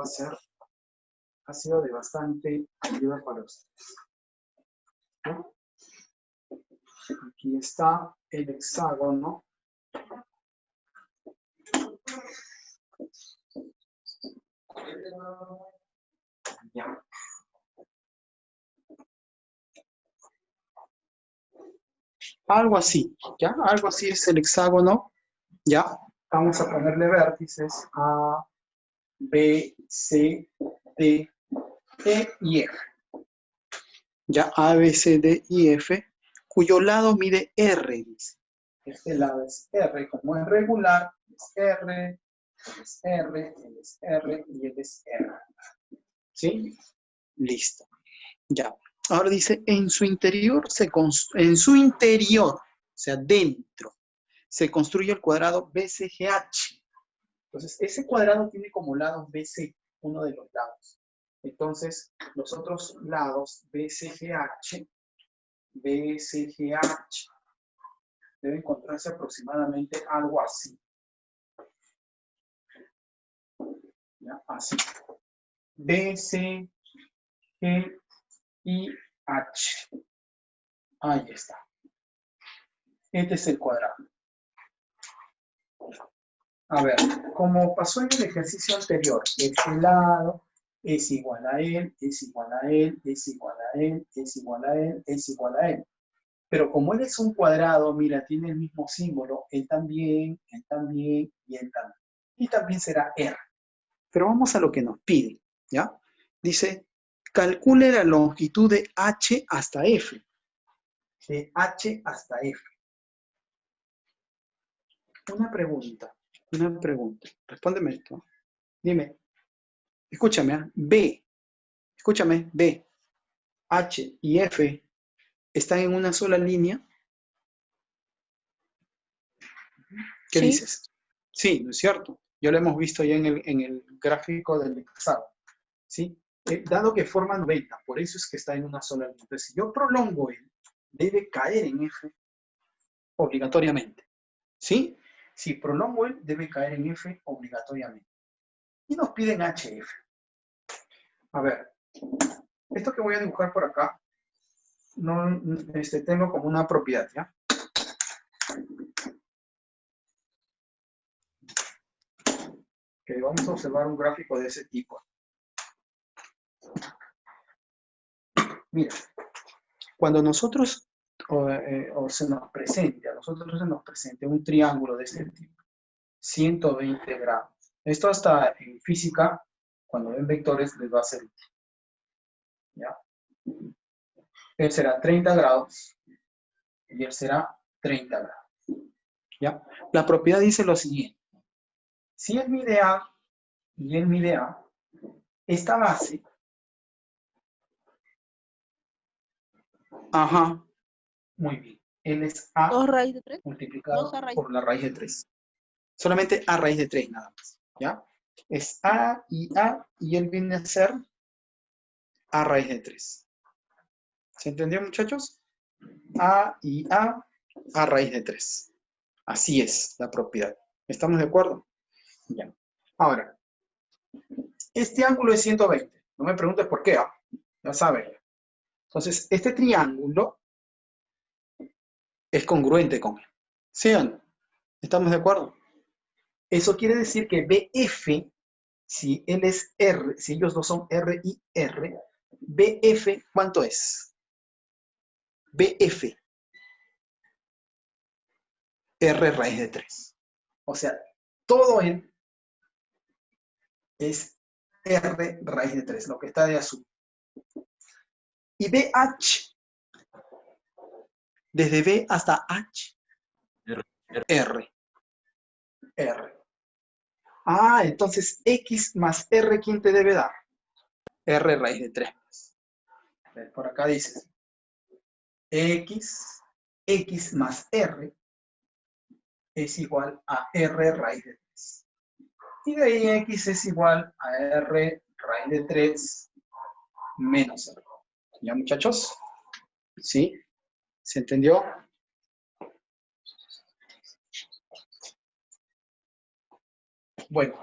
Speaker 3: ha sido de bastante ayuda para ustedes. ¿No? Aquí está el hexágono. Ya. Algo así, ¿ya? Algo así es el hexágono, ¿ya? Vamos a ponerle vértices A, B, C, D, E y F. Ya, A, B, C, D y F, cuyo lado mide R, dice. Este lado es R, como es regular, es R, él es R, él es R y él es R. ¿Sí? Listo. Ya. Ahora dice, en su interior, o sea, dentro, se construye el cuadrado BCGH. Entonces, ese cuadrado tiene como lado BC, uno de los lados. Entonces, los otros lados, BCGH, debe encontrarse aproximadamente algo así. ¿Ya? Así. BC, G y H. Ahí está. Este es el cuadrado. A ver, como pasó en el ejercicio anterior, este lado es igual a él, es igual a él, es igual a él, es igual a él, es igual a él. Pero como él es un cuadrado, mira, tiene el mismo símbolo, él también y él también. Y también será R. Pero vamos a lo que nos pide, ¿ya? Dice, calcule la longitud de H hasta F. De H hasta F. Una pregunta. Respóndeme esto. Dime, escúchame, ¿eh? B. Escúchame, B. H y F están en una sola línea. ¿Qué
Speaker 6: Sí.
Speaker 3: dices? Sí, ¿no es cierto? Ya lo hemos visto ya en el gráfico del hexágono. ¿Sí? Dado que forma 90, por eso es que está en una sola línea. Entonces, si yo prolongo él, debe caer en F obligatoriamente. ¿Sí? Si prolongo él, debe caer en F obligatoriamente. Y nos piden HF. A ver, esto que voy a dibujar por acá, no, tengo como una propiedad, ¿ya? Que vamos a observar un gráfico de ese tipo. Mira, cuando nosotros, a nosotros se nos presente un triángulo de este tipo, 120 grados. Esto hasta en física, cuando ven vectores, les va a ser útil. ¿Ya? Él será 30 grados y él será 30 grados. ¿Ya? La propiedad dice lo siguiente. Si él mide A y él mide A, esta base, ajá, muy bien. Él es A
Speaker 6: 2 raíz de 3.
Speaker 3: multiplicado
Speaker 6: 2 a raíz.
Speaker 3: por la raíz de 3. Solamente A raíz de 3 nada más. ¿Ya? Es A y él viene a ser A raíz de 3. ¿Se entendió, muchachos? A raíz de 3. Así es la propiedad. ¿Estamos de acuerdo? Ya. Ahora, este ángulo es 120. No me preguntes por qué. Ya saben. Entonces, este triángulo es congruente con él. ¿Sí o no? ¿Estamos de acuerdo? Eso quiere decir que BF, si él es R, si ellos dos son R y R, BF, ¿cuánto es? BF. R raíz de 3. O sea, todo él es R raíz de 3, lo que está de azul. Y BH, desde B hasta H, R. Ah, entonces X más R, ¿quién te debe dar? R raíz de 3. Por acá dices. X más R es igual a R raíz de 3. Y de ahí X es igual a R raíz de 3 menos R. ¿Ya, muchachos? ¿Sí? ¿Se entendió? Bueno,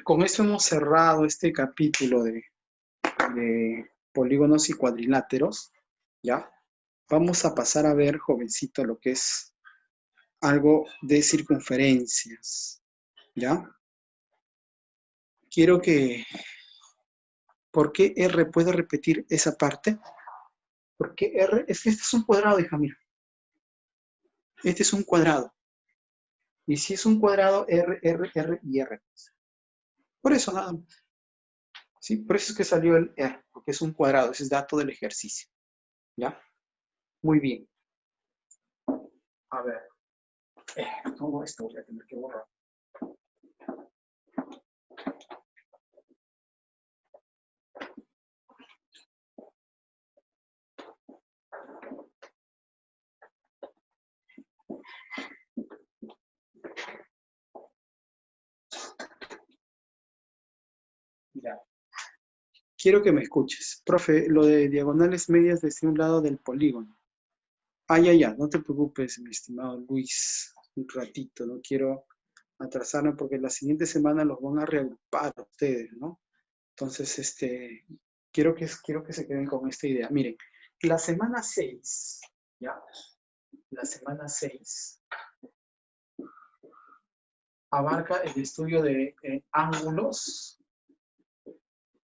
Speaker 3: con esto hemos cerrado este capítulo de polígonos y cuadriláteros, ¿ya? Vamos a pasar a ver, jovencito, lo que es algo de circunferencias, ¿ya? Quiero que... ¿Por qué R puede repetir esa parte? Porque R, es que este es un cuadrado, hija, mira. Este es un cuadrado. Y si es un cuadrado, R, R, R y R. Por eso nada más. ¿Sí? Por eso es que salió el R, porque es un cuadrado, ese es dato del ejercicio. ¿Ya? Muy bien. A ver. Todo esto voy a tener que borrar. Ya. Quiero que me escuches. Profe, lo de diagonales medias desde un lado del polígono. Ya. No te preocupes, mi estimado Luis. Un ratito, no quiero atrasarme porque la siguiente semana los van a reagrupar a ustedes, ¿no? Entonces, quiero que se queden con esta idea. Miren, la semana 6, ¿ya? La semana 6 abarca el estudio de ángulos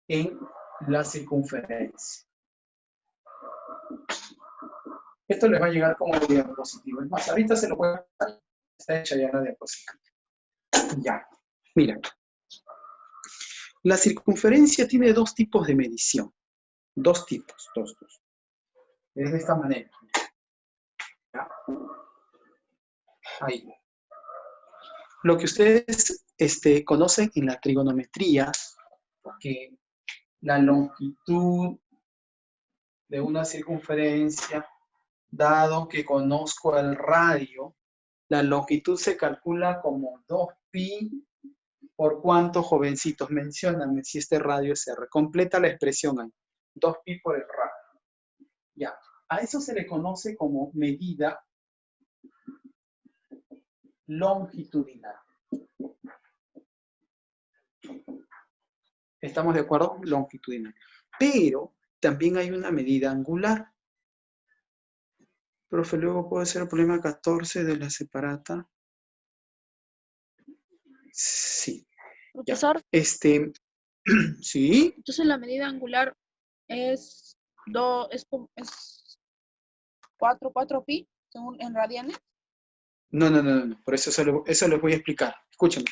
Speaker 3: en la circunferencia. Esto les va a llegar como diapositiva. Es más, ahorita se lo voy a dar. Está hecha ya la diapositiva. Ya, mira. La circunferencia tiene dos tipos de medición. Dos tipos, dos. Es de esta manera. ¿Ya? Ahí. Lo que ustedes conocen en la trigonometría, que la longitud de una circunferencia, dado que conozco el radio, la longitud se calcula como 2pi por cuánto, jovencitos, mencióname si este radio es R. Completa la expresión ahí. 2pi por el radio. Ya. A eso se le conoce como medida longitudinal. ¿Estamos de acuerdo? Longitudinal. Pero también hay una medida angular. Profe, luego puede ser el problema 14 de la separata. Sí.
Speaker 6: Profesor,
Speaker 3: Ya. Sí.
Speaker 6: entonces la medida angular es 4pi, según en radianes.
Speaker 3: No. Por eso les voy a explicar. Escúchame.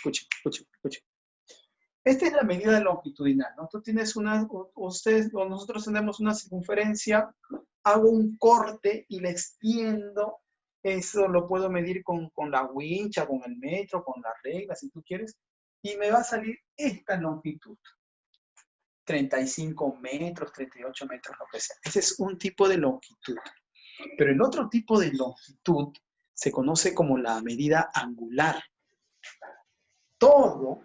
Speaker 3: Esta es la medida longitudinal, ¿no? Tú tienes nosotros tenemos una circunferencia, hago un corte y la extiendo. Eso lo puedo medir con la wincha, con el metro, con la regla, si tú quieres. Y me va a salir esta longitud. 35 metros, 38 metros, lo que sea. Ese es un tipo de longitud. Pero el otro tipo de longitud se conoce como la medida angular. Todo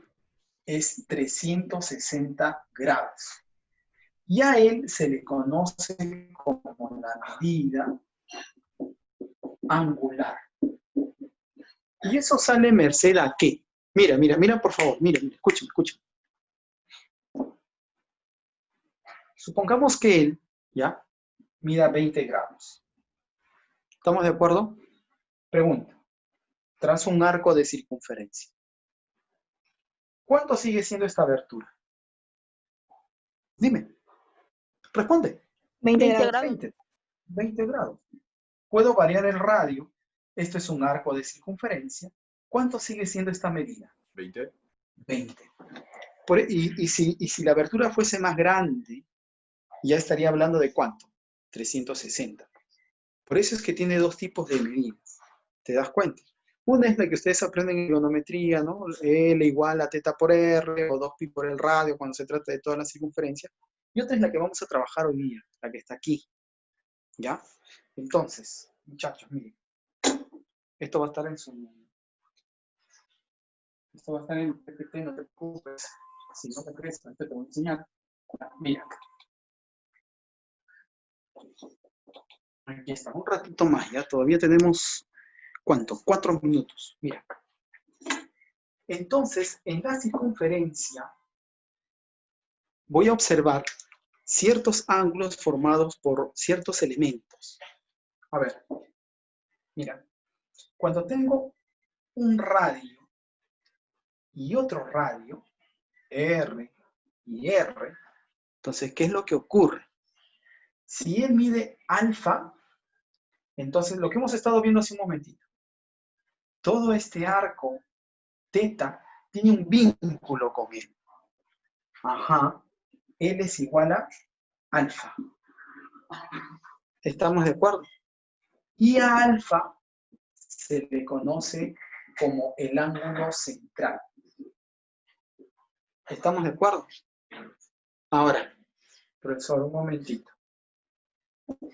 Speaker 3: es 360 grados. Y a él se le conoce como la medida angular. ¿Y eso sale merced a qué? Mira, por favor, mira, escúchame. Supongamos que él, ¿ya? Mida 20 grados. ¿Estamos de acuerdo? Pregunta. Trazo un arco de circunferencia. ¿Cuánto sigue siendo esta abertura? Dime. Responde.
Speaker 6: 20 grados.
Speaker 3: 20 grados. Puedo variar el radio. Esto es un arco de circunferencia. ¿Cuánto sigue siendo esta medida?
Speaker 7: 20.
Speaker 3: 20. Y si la abertura fuese más grande, ya estaría hablando de ¿cuánto? 360. Por eso es que tiene dos tipos de medidas. ¿Te das cuenta? Una es la que ustedes aprenden en trigonometría, ¿no? L igual a teta por R, o 2pi por el radio, cuando se trata de toda la circunferencia. Y otra es la que vamos a trabajar hoy día, la que está aquí. ¿Ya? Entonces, muchachos, miren. Esto va a estar en Esto va a estar en el PPT, no te preocupes. Si no te crees, te voy a enseñar. Mira. Aquí está, un ratito más, ya todavía tenemos, ¿cuánto? 4 minutos, mira. Entonces, en la circunferencia, voy a observar ciertos ángulos formados por ciertos elementos. A ver, mira, cuando tengo un radio y otro radio, R y R, entonces, ¿qué es lo que ocurre? Si él mide alfa, entonces lo que hemos estado viendo hace un momentito, todo este arco teta tiene un vínculo con él. Ajá, L es igual a alfa. ¿Estamos de acuerdo? Y a alfa se le conoce como el ángulo central. ¿Estamos de acuerdo? Ahora, profesor, un momentito.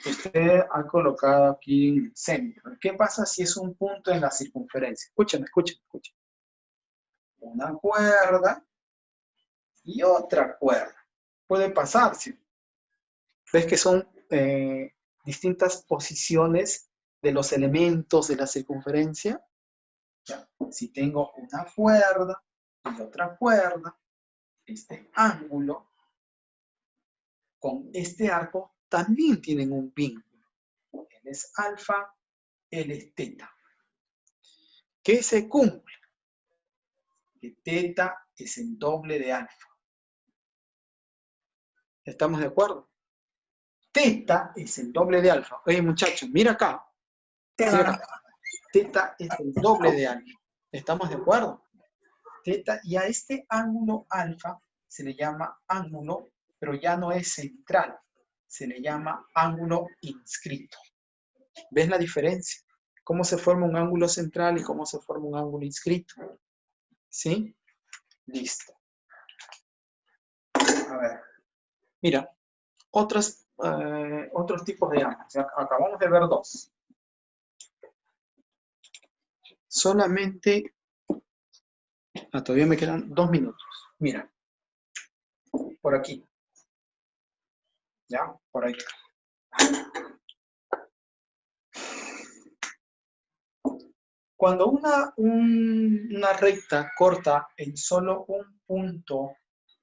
Speaker 3: Usted ha colocado aquí en el centro. ¿Qué pasa si es un punto en la circunferencia? Escúchame. Una cuerda y otra cuerda. Puede pasarse. ¿Ves que son distintas posiciones de los elementos de la circunferencia? Ya. Si tengo una cuerda y otra cuerda, este ángulo con este arco también tienen un vínculo. Él es alfa, él es teta. ¿Qué se cumple? Que teta es el doble de alfa. ¿Estamos de acuerdo? Teta es el doble de alfa. Oye, muchachos, mira acá. Teta es el doble de alfa. ¿Estamos de acuerdo? Teta, y a este ángulo alfa se le llama ángulo, pero ya no es central. Se le llama ángulo inscrito. ¿Ves la diferencia? ¿Cómo se forma un ángulo central y cómo se forma un ángulo inscrito? ¿Sí? Listo. A ver. Mira, otros tipos de ángulos. Acabamos de ver dos. Solamente... todavía me quedan 2 minutos. Mira. Por aquí. ¿Ya? Por ahí. Cuando una recta corta en solo un punto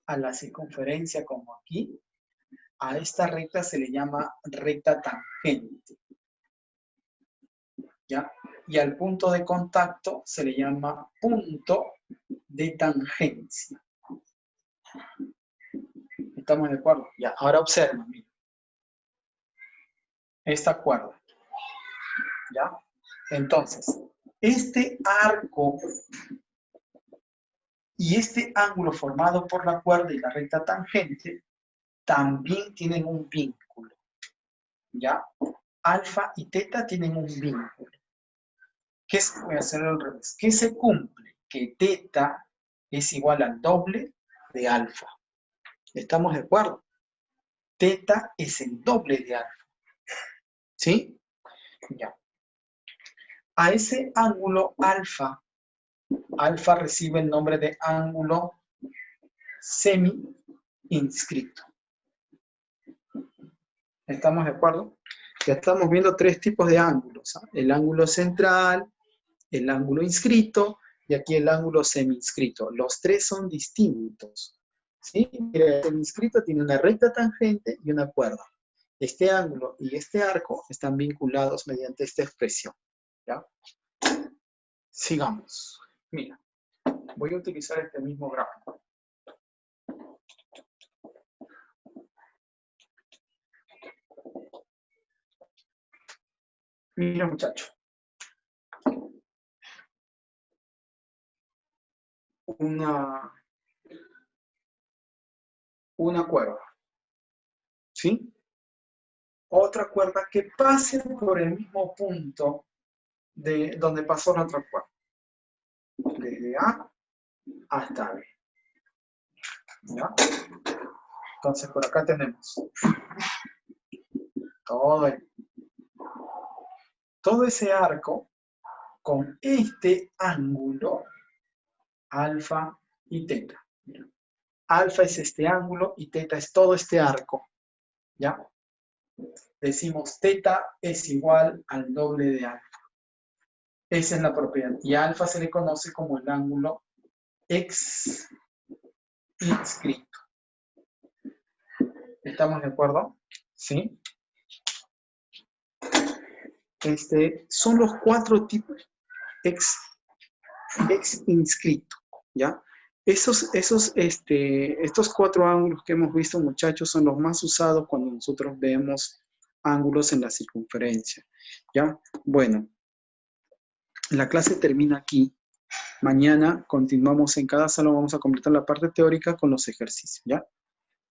Speaker 3: a la circunferencia como aquí, a esta recta se le llama recta tangente. ¿Ya? Y al punto de contacto se le llama punto de tangencia. ¿Estamos de acuerdo? Ya, ahora observa, mira. Esta cuerda. ¿Ya? Entonces, este arco y este ángulo formado por la cuerda y la recta tangente también tienen un vínculo. ¿Ya? Alfa y teta tienen un vínculo. Voy a hacerlo al revés. ¿Qué se cumple? Que teta es igual al doble de alfa. ¿Estamos de acuerdo? Teta es el doble de alfa. ¿Sí? Ya. A ese ángulo alfa, alfa recibe el nombre de ángulo semi-inscrito. ¿Estamos de acuerdo? Ya estamos viendo 3 tipos de ángulos. El ángulo central, el ángulo inscrito y aquí el ángulo semi-inscrito. Los 3 son distintos. ¿Sí? Mira, el semi-inscrito tiene una recta tangente y una cuerda. Este ángulo y este arco están vinculados mediante esta expresión. ¿Ya? Sigamos. Mira, voy a utilizar este mismo gráfico. Mira, muchacho. Una cuerda. ¿Sí? Otra cuerda que pase por el mismo punto de donde pasó la otra cuerda. Desde A hasta B. ¿Ya? Entonces por acá tenemos todo el todo ese arco con este ángulo, alfa y teta. Alfa es este ángulo y teta es todo este arco. ¿Ya? Decimos teta es igual al doble de alfa. Esa es la propiedad. Y a alfa se le conoce como el ángulo inscrito. ¿Estamos de acuerdo? ¿Sí? Son los 4 tipos inscrito, ¿ya? Estos 4 ángulos que hemos visto, muchachos, son los más usados cuando nosotros vemos ángulos en la circunferencia, ¿ya? Bueno, la clase termina aquí. Mañana continuamos en cada salón, vamos a completar la parte teórica con los ejercicios, ¿ya?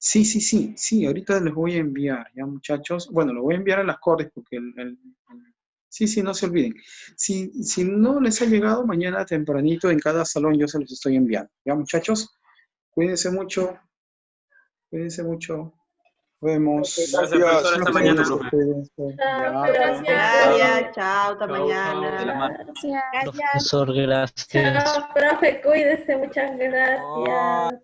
Speaker 3: Sí, ahorita les voy a enviar, ¿ya, muchachos? Bueno, lo voy a enviar a las cortes porque sí, no se olviden. Si no les ha llegado, mañana tempranito en cada salón yo se los estoy enviando. ¿Ya, muchachos? Cuídense mucho. Cuídense mucho. Nos vemos.
Speaker 8: Gracias, profesor. Hasta mañana.
Speaker 4: Gracias.
Speaker 9: Chao, hasta mañana.
Speaker 2: Gracias.
Speaker 10: Profesor, gracias.
Speaker 2: Chao, profe, cuídese, muchas gracias.